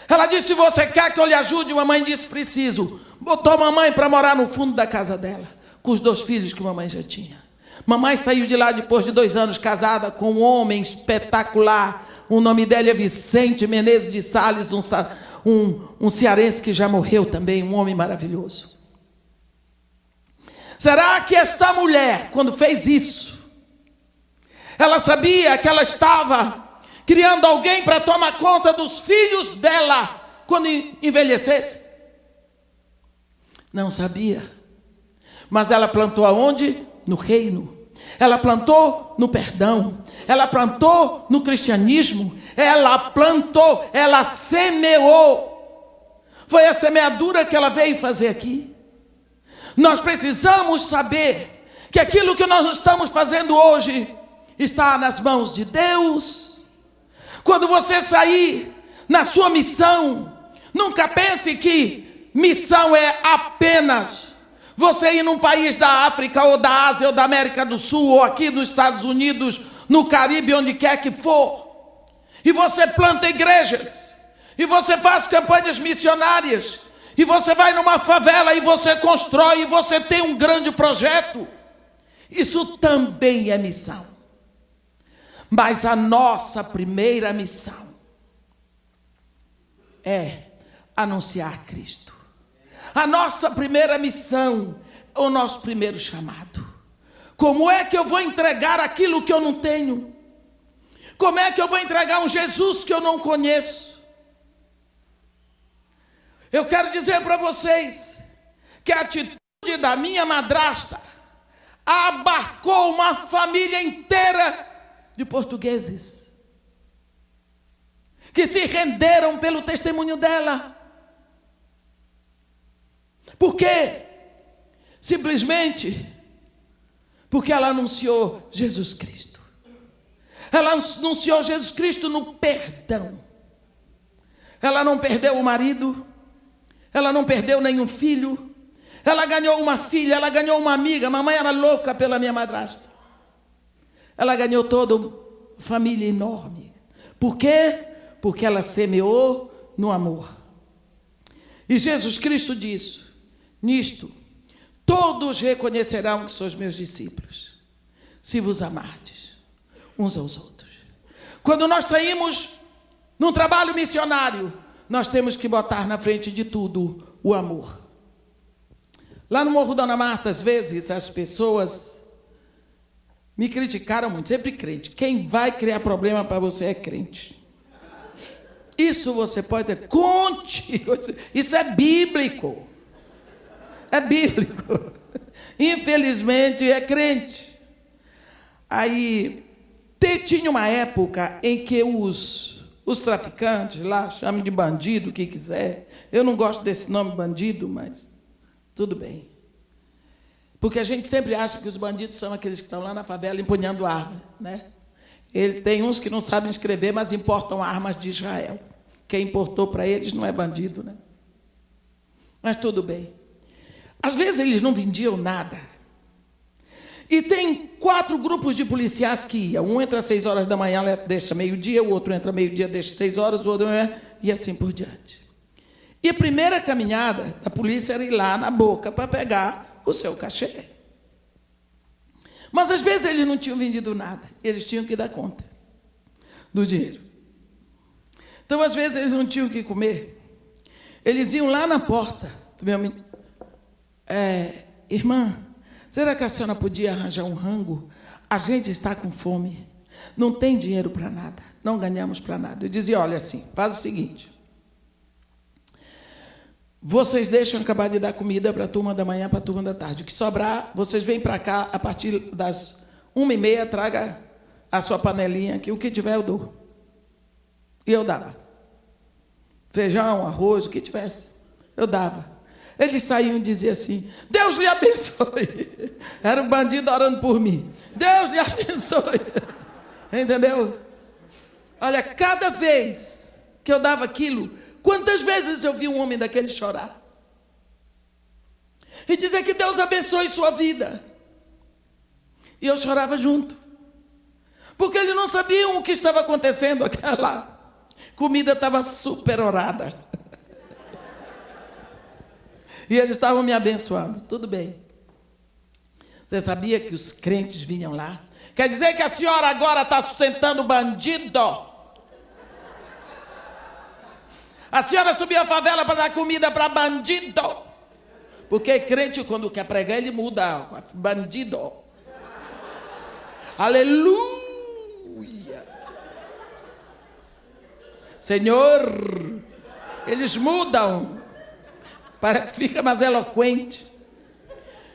ela disse, você quer que eu lhe ajude? Mamãe disse, preciso. Botou mamãe para morar no fundo da casa dela, com os 2 filhos que mamãe já tinha. Mamãe saiu de lá depois de 2 anos casada com um homem espetacular. O nome dele é Vicente Menezes de Sales, um cearense que já morreu também, um homem maravilhoso. Será que esta mulher, quando fez isso, ela sabia que ela estava criando alguém para tomar conta dos filhos dela quando envelhecesse? Não sabia. Mas ela plantou aonde? No reino. Ela plantou no perdão. Ela plantou no cristianismo. Ela plantou, ela semeou. Foi a semeadura que ela veio fazer aqui. Nós precisamos saber que aquilo que nós estamos fazendo hoje está nas mãos de Deus. Quando você sair na sua missão, nunca pense que missão é apenas você ir num país da África ou da Ásia ou da América do Sul ou aqui nos Estados Unidos, no Caribe, onde quer que for. E você planta igrejas, e você faz campanhas missionárias, e você vai numa favela e você constrói, e você tem um grande projeto. Isso também é missão. Mas a nossa primeira missão é anunciar Cristo. A nossa primeira missão, o nosso primeiro chamado. Como é que eu vou entregar aquilo que eu não tenho? Como é que eu vou entregar um Jesus que eu não conheço? Eu quero dizer para vocês que a atitude da minha madrasta abarcou uma família inteira de portugueses que se renderam pelo testemunho dela. Por quê? Simplesmente porque ela anunciou Jesus Cristo. Ela anunciou Jesus Cristo no perdão. Ela não perdeu o marido, ela não perdeu nenhum filho, ela ganhou uma filha, ela ganhou uma amiga. Mamãe era louca pela minha madrasta. Ela ganhou toda uma família enorme. Por quê? Porque ela semeou no amor. E Jesus Cristo disse: nisto, todos reconhecerão que sois meus discípulos, se vos amardes uns aos outros. Quando nós saímos num trabalho missionário, nós temos que botar na frente de tudo o amor. Lá no Morro Dona Marta, às vezes, as pessoas me criticaram muito, sempre crente. Quem vai criar problema para você é crente. Isso você pode ter. Conte. Isso é bíblico. É bíblico. Infelizmente é crente. Aí tinha uma época em que os traficantes lá, chamam de bandido, o que quiser. Eu não gosto desse nome bandido, mas tudo bem. Porque a gente sempre acha que os bandidos são aqueles que estão lá na favela empunhando arma, né? Tem uns que não sabem escrever, mas importam armas de Israel. Quem importou para eles não é bandido, né? Mas tudo bem. Às vezes eles não vendiam nada. E tem 4 grupos de policiais que iam. Um entra às 6 horas da manhã, deixa meio-dia, o outro entra meio-dia, deixa 6 horas, o outro e assim por diante. E a primeira caminhada da polícia era ir lá na boca para pegar o seu cachê. Mas às vezes eles não tinham vendido nada, eles tinham que dar conta do dinheiro. Então às vezes eles não tinham o que comer. Eles iam lá na porta do meu menino. Irmã, será que a senhora podia arranjar um rango? A gente está com fome, não tem dinheiro para nada, não ganhamos para nada. Eu dizia: olha, assim, faz o seguinte, vocês deixam acabar de dar comida para a turma da manhã, para a turma da tarde. O que sobrar, vocês vêm para cá a partir das 1h30, traga a sua panelinha aqui, o que tiver eu dou. E eu dava. Feijão, arroz, o que tivesse, eu dava. Eles saíam e diziam assim: Deus lhe abençoe. Era um bandido orando por mim. Deus lhe abençoe. Entendeu? Olha, cada vez que eu dava aquilo, quantas vezes eu vi um homem daquele chorar? E dizer que Deus abençoe sua vida. E eu chorava junto. Porque eles não sabiam o que estava acontecendo. Aquela comida estava superorada. E eles estavam me abençoando. Tudo bem. Você sabia que os crentes vinham lá? Quer dizer que a senhora agora está sustentando bandido? A senhora subiu a favela para dar comida para bandido? Porque crente, quando quer pregar, ele muda. Bandido. Aleluia. Senhor, eles mudam. Parece que fica mais eloquente.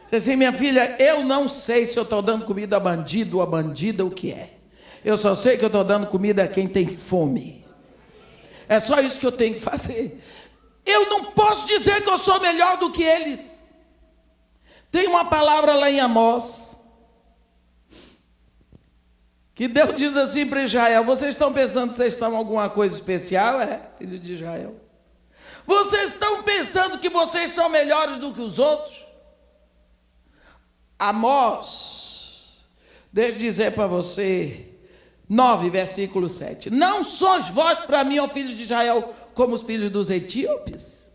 Diz assim, minha filha, eu não sei se eu estou dando comida a bandido ou a bandida, o que é. Eu só sei que eu estou dando comida a quem tem fome. É só isso que eu tenho que fazer. Eu não posso dizer que eu sou melhor do que eles. Tem uma palavra lá em Amós, que Deus diz assim para Israel, vocês estão pensando que vocês são alguma coisa especial? Filho de Israel. Vocês estão pensando que vocês são melhores do que os outros? Amós, deixa eu dizer para você, 9, versículo 7. Não sois vós para mim, ó filhos de Israel, como os filhos dos etíopes?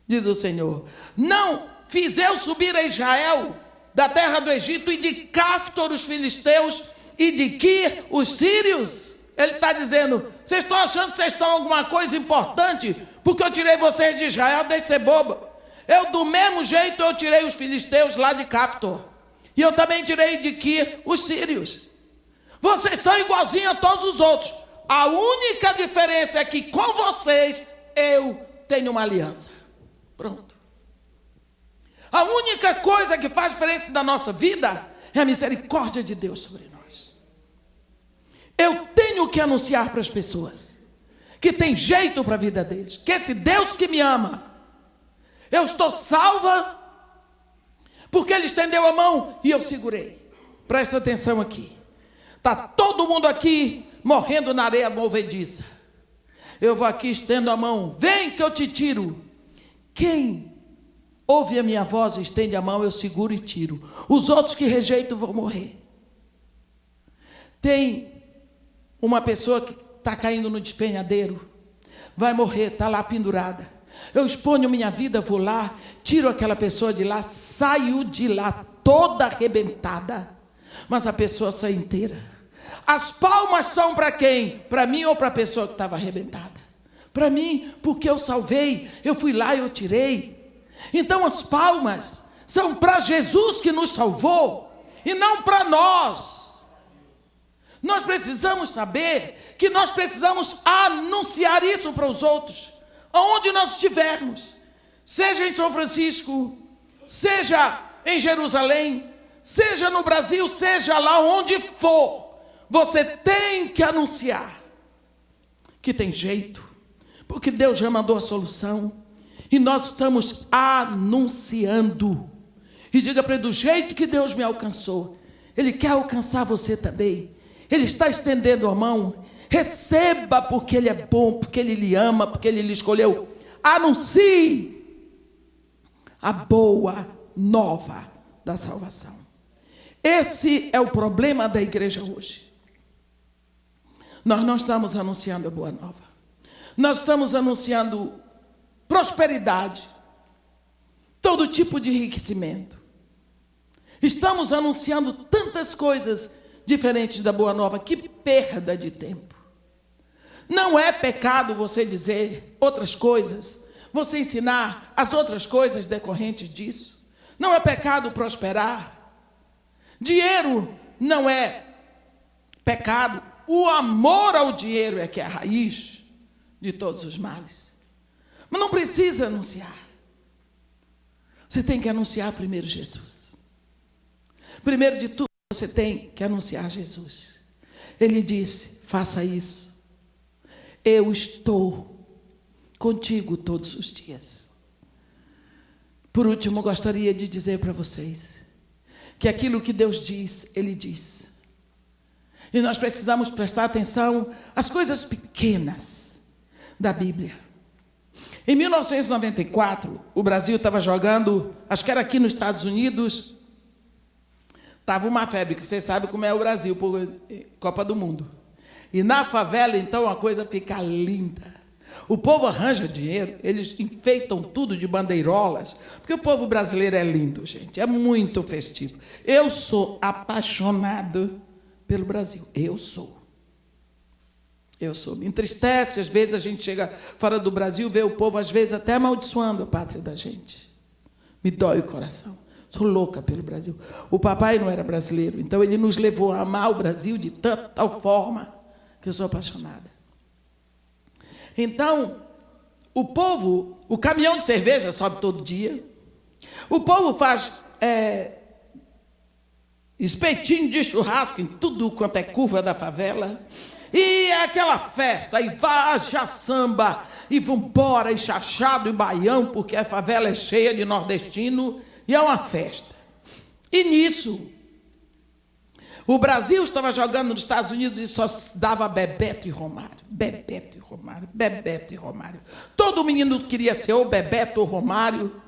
Diz o Senhor. Não fiz eu subir a Israel da terra do Egito e de Cáftor os filisteus e de Quir os sírios? Ele está dizendo, vocês estão achando que vocês estão alguma coisa importante? Porque eu tirei vocês de Israel, deixe de ser boba. Eu, do mesmo jeito, eu tirei os filisteus lá de Cáftor. E eu também tirei de Quir os sírios. Vocês são igualzinhos a todos os outros. A única diferença é que com vocês, eu tenho uma aliança. Pronto. A única coisa que faz diferença da nossa vida é a misericórdia de Deus sobre nós. Eu tenho que anunciar para as pessoas que tem jeito para a vida deles. Que esse Deus que me ama, eu estou salva porque Ele estendeu a mão e eu segurei. Presta atenção aqui. Está todo mundo aqui morrendo na areia movediça. Eu vou aqui, estendo a mão. Vem que eu te tiro. Quem ouve a minha voz e estende a mão, eu seguro e tiro. Os outros que rejeitam vão morrer. Tem uma pessoa que está caindo no despenhadeiro. Vai morrer, está lá pendurada. Eu exponho minha vida, vou lá, tiro aquela pessoa de lá, saio de lá toda arrebentada, mas a pessoa sai inteira. As palmas são para quem? Para mim ou para a pessoa que estava arrebentada? Para mim, porque eu salvei, eu fui lá e eu tirei. Então as palmas são para Jesus que nos salvou e não para nós. Nós precisamos saber que nós precisamos anunciar isso para os outros. Aonde nós estivermos, seja em São Francisco, seja em Jerusalém, seja no Brasil, seja lá onde for, você tem que anunciar que tem jeito, porque Deus já mandou a solução, e nós estamos anunciando. E diga para ele, do jeito que Deus me alcançou, Ele quer alcançar você também. Ele está estendendo a mão. Receba, porque Ele é bom, porque Ele lhe ama, porque Ele lhe escolheu. Anuncie a boa nova da salvação. Esse é o problema da igreja hoje. Nós não estamos anunciando a boa nova. Nós estamos anunciando prosperidade, todo tipo de enriquecimento. Estamos anunciando tantas coisas diferentes da boa nova. Que perda de tempo. Não é pecado você dizer outras coisas, você ensinar as outras coisas decorrentes disso. Não é pecado prosperar. Dinheiro não é pecado. O amor ao dinheiro é que é a raiz de todos os males. Mas não precisa anunciar. Você tem que anunciar primeiro Jesus. Primeiro de tudo, você tem que anunciar Jesus. Ele disse, faça isso. Eu estou contigo todos os dias. Por último, gostaria de dizer para vocês que aquilo que Deus diz, Ele diz. E nós precisamos prestar atenção às coisas pequenas da Bíblia. Em 1994, o Brasil estava jogando, acho que era aqui nos Estados Unidos, estava uma febre, que vocês sabem como é o Brasil, por Copa do Mundo. E na favela, então, a coisa fica linda. O povo arranja dinheiro, eles enfeitam tudo de bandeirolas, porque o povo brasileiro é lindo, gente, é muito festivo. Eu sou apaixonado pelo Brasil, eu sou. Me entristece, às vezes a gente chega fora do Brasil, vê o povo, às vezes, até amaldiçoando a pátria da gente. Me dói o coração. Sou louca pelo Brasil. O papai não era brasileiro, então ele nos levou a amar o Brasil de tal forma que eu sou apaixonada. Então, o povo, o caminhão de cerveja sobe todo dia. O povo faz espetinho de churrasco em tudo quanto é curva da favela. E aquela festa, e vaja samba, e vambora, e chachado, e baião, porque a favela é cheia de nordestino, e é uma festa. E nisso, o Brasil estava jogando nos Estados Unidos e só dava Bebeto e Romário. Bebeto e Romário, Bebeto e Romário. Todo menino queria ser ou Bebeto ou Romário.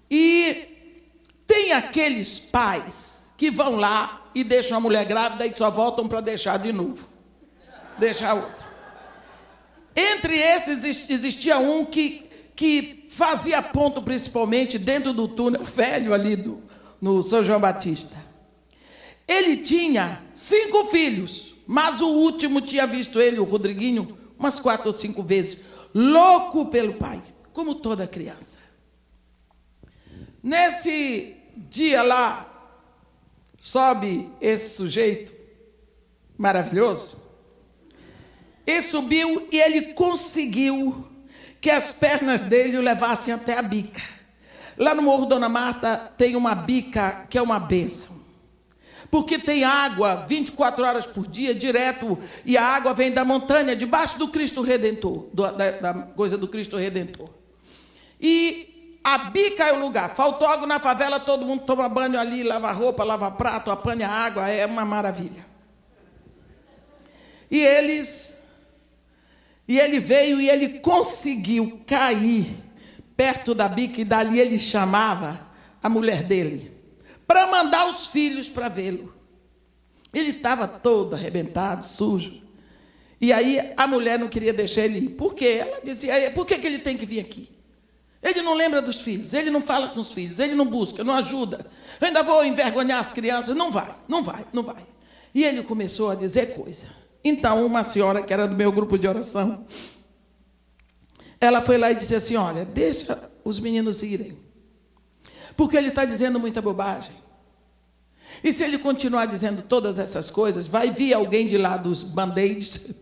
E tem aqueles pais que vão lá e deixam a mulher grávida e só voltam para deixar de novo. Deixar outra. Entre esses existia um que fazia ponto principalmente dentro do túnel velho ali no São João Batista. Ele tinha 5 filhos, mas o último tinha visto ele, o Rodriguinho, umas 4 ou 5 vezes, louco pelo pai, como toda criança. Nesse dia lá, sobe esse sujeito maravilhoso, e subiu e ele conseguiu que as pernas dele o levassem até a bica. Lá no Morro Dona Marta tem uma bica que é uma bênção. Porque tem água 24 horas por dia, direto, e a água vem da montanha, debaixo do Cristo Redentor, da coisa do Cristo Redentor. E a bica é o lugar. Faltou água na favela, todo mundo toma banho ali, lava roupa, lava prato, apanha água, é uma maravilha. E ele veio e ele conseguiu cair perto da bica, e dali ele chamava a mulher dele para mandar os filhos para vê-lo. Ele estava todo arrebentado, sujo. E aí a mulher não queria deixar ele ir. Por quê? Ela dizia, por que ele tem que vir aqui? Ele não lembra dos filhos, ele não fala com os filhos, ele não busca, não ajuda. Eu ainda vou envergonhar as crianças. Não vai. E ele começou a dizer coisa. Então, uma senhora que era do meu grupo de oração, ela foi lá e disse assim, olha, deixa os meninos irem, porque ele está dizendo muita bobagem. E se ele continuar dizendo todas essas coisas, vai vir alguém de lá dos band-aids,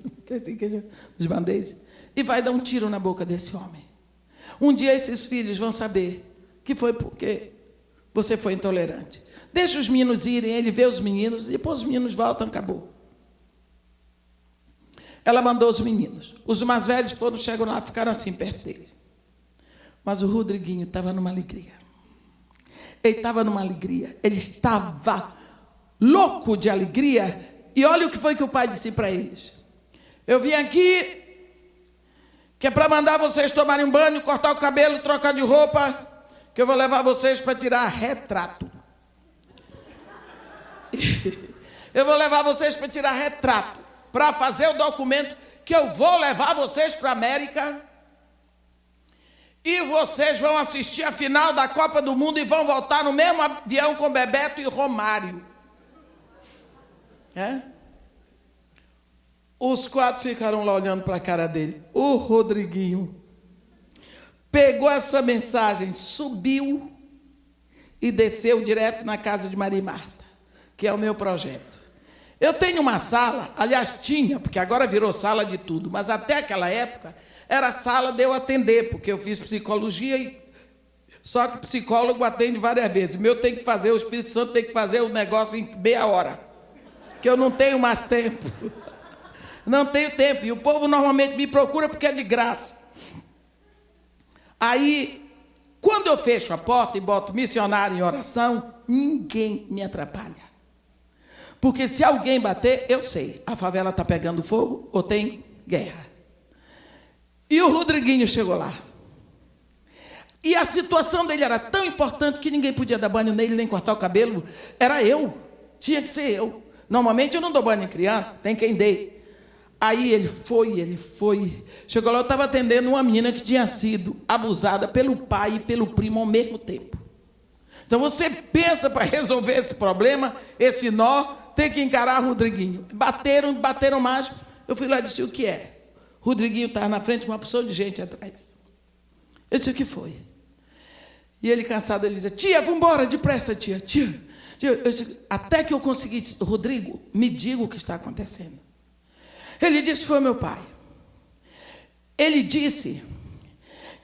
dos band-aids, e vai dar um tiro na boca desse homem. Um dia esses filhos vão saber que foi porque você foi intolerante. Deixa os meninos irem, ele vê os meninos, e depois os meninos voltam, acabou. Ela mandou os meninos. Os mais velhos chegam lá, ficaram assim perto dele. Mas o Rodriguinho estava numa alegria. Ele estava numa alegria. Ele estava louco de alegria. E olha o que foi que o pai disse para eles. Eu vim aqui, que é para mandar vocês tomarem um banho, cortar o cabelo, trocar de roupa, que eu vou levar vocês para tirar retrato. Eu vou levar vocês para tirar retrato, para fazer o documento que eu vou levar vocês para a América, e vocês vão assistir a final da Copa do Mundo e vão voltar no mesmo avião com Bebeto e Romário. Os 4 ficaram lá olhando para a cara dele. O Rodriguinho pegou essa mensagem, subiu e desceu direto na casa de Maria e Marta, que é o meu projeto. Eu tenho uma sala, aliás tinha, porque agora virou sala de tudo, mas até aquela época era sala de eu atender, porque eu fiz psicologia, só que psicólogo atende várias vezes. O meu tem que fazer, o Espírito Santo tem que fazer o negócio em meia hora, que eu não tenho mais tempo. Não tenho tempo, e o povo normalmente me procura porque é de graça. Aí, quando eu fecho a porta e boto missionário em oração, ninguém me atrapalha. Porque se alguém bater, eu sei, a favela está pegando fogo ou tem guerra. E o Rodriguinho chegou lá. E a situação dele era tão importante que ninguém podia dar banho nele, nem cortar o cabelo. Era eu, tinha que ser eu. Normalmente eu não dou banho em criança, tem quem dê. Aí ele foi. Chegou lá, eu estava atendendo uma menina que tinha sido abusada pelo pai e pelo primo ao mesmo tempo. Então você pensa para resolver esse problema, esse nó, tem que encarar o Rodriguinho. Bateram mais. Eu fui lá e disse o que é. Rodriguinho estava na frente com uma porção de gente atrás. Eu disse o que foi. E ele cansado, ele dizia, tia, vamos embora, depressa, tia. Eu disse, até que eu consegui, Rodrigo, me diga o que está acontecendo. Ele disse, foi meu pai. Ele disse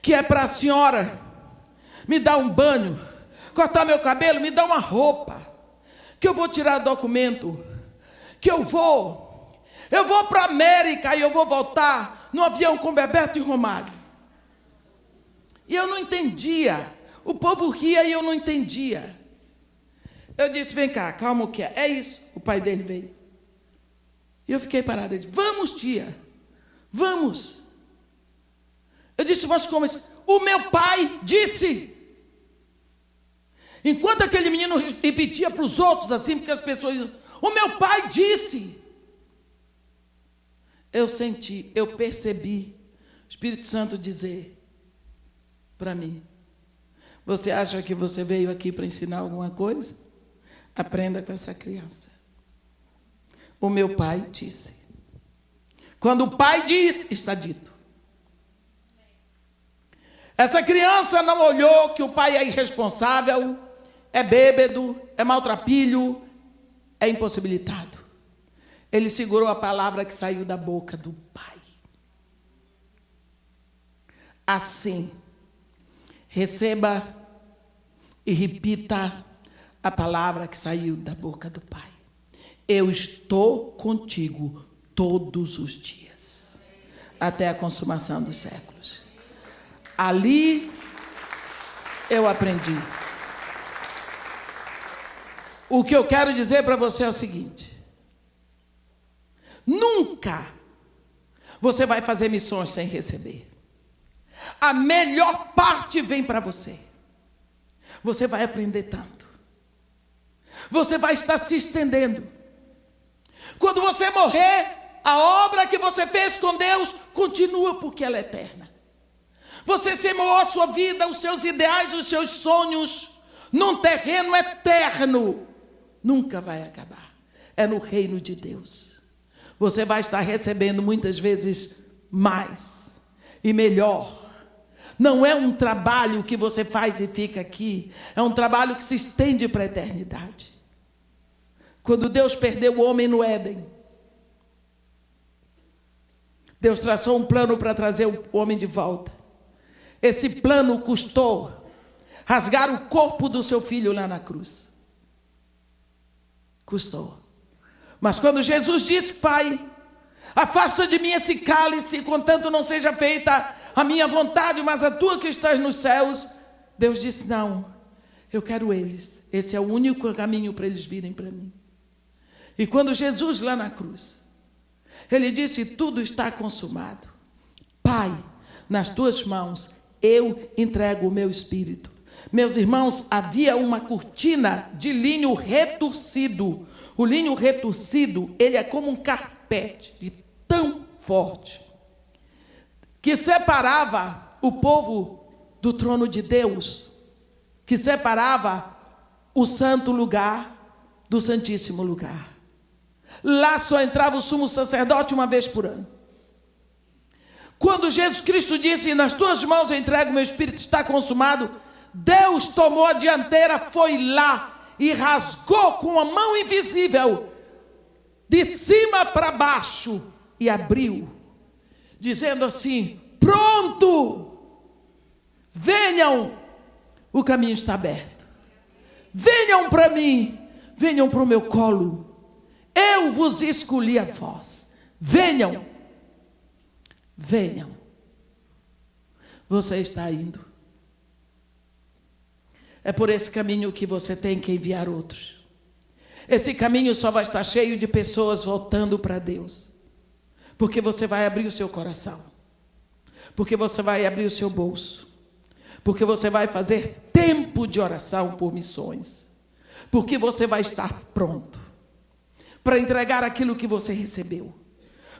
que é para a senhora me dar um banho, cortar meu cabelo, me dar uma roupa, que eu vou tirar documento, que eu vou para a América e eu vou voltar no avião com Bebeto e Romário. E eu não entendia. O povo ria e eu não entendia. Eu disse, vem cá, calma o que é. É isso. O pai dele veio. E eu fiquei parada. Ele disse, vamos, tia. Vamos. Eu disse, mas como assim? O meu pai disse. Enquanto aquele menino repetia para os outros assim, porque as pessoas diziam, o meu pai disse. Eu senti, eu percebi o Espírito Santo dizer para mim, você acha que você veio aqui para ensinar alguma coisa? Aprenda com essa criança. O meu pai disse. Quando o pai diz, está dito. Essa criança não olhou que o pai é irresponsável, é bêbado, é maltrapilho, é impossibilitado. Ele segurou a palavra que saiu da boca do pai. Assim, receba e repita a palavra que saiu da boca do pai. Eu estou contigo todos os dias, até a consumação dos séculos. Ali eu aprendi. O que eu quero dizer para você é o seguinte: nunca você vai fazer missões sem receber. A melhor parte vem para você. Você vai aprender tanto. Você vai estar se estendendo. Quando você morrer, a obra que você fez com Deus continua, porque ela é eterna. Você semeou a sua vida, os seus ideais, os seus sonhos num terreno eterno. Nunca vai acabar. É no reino de Deus. Você vai estar recebendo muitas vezes mais e melhor. Não é um trabalho que você faz e fica aqui. É um trabalho que se estende para a eternidade. Quando Deus perdeu o homem no Éden, Deus traçou um plano para trazer o homem de volta. Esse plano custou rasgar o corpo do seu filho lá na cruz. Custou. Mas quando Jesus disse, Pai, afasta de mim esse cálice, contanto não seja feita a minha vontade, mas a tua que estás nos céus, Deus disse, não, eu quero eles. Esse é o único caminho para eles virem para mim. E quando Jesus lá na cruz, ele disse, tudo está consumado. Pai, nas tuas mãos, eu entrego o meu espírito. Meus irmãos, havia uma cortina de linho retorcido. O linho retorcido, ele é como um carpete, de tão forte, que separava o povo do trono de Deus, que separava o santo lugar do santíssimo lugar. Lá só entrava o sumo sacerdote uma vez por ano. Quando Jesus Cristo disse, nas tuas mãos eu entrego o meu espírito, está consumado, Deus tomou a dianteira, foi lá e rasgou com a mão invisível, de cima para baixo, e abriu, dizendo assim, pronto, venham, o caminho está aberto, venham para mim, venham para o meu colo, eu vos escolhi a vós, venham, venham, você está indo. É por esse caminho que você tem que enviar outros. Esse caminho só vai estar cheio de pessoas voltando para Deus. Porque você vai abrir o seu coração. Porque você vai abrir o seu bolso. Porque você vai fazer tempo de oração por missões. Porque você vai estar pronto para entregar aquilo que você recebeu.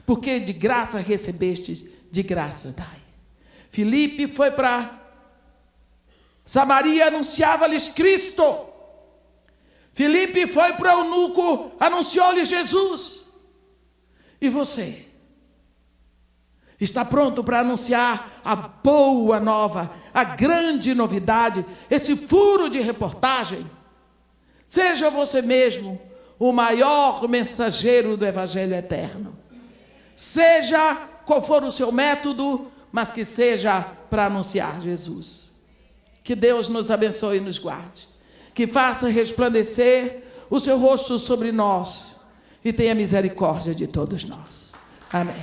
Porque de graça recebeste, de graça dai. Filipe foi para Samaria, anunciava-lhes Cristo. Filipe foi para o eunuco, anunciou-lhe Jesus. E você? Está pronto para anunciar a boa nova, a grande novidade, esse furo de reportagem? Seja você mesmo o maior mensageiro do Evangelho eterno. Seja qual for o seu método, mas que seja para anunciar Jesus. Que Deus nos abençoe e nos guarde. Que faça resplandecer o seu rosto sobre nós e tenha misericórdia de todos nós. Amém.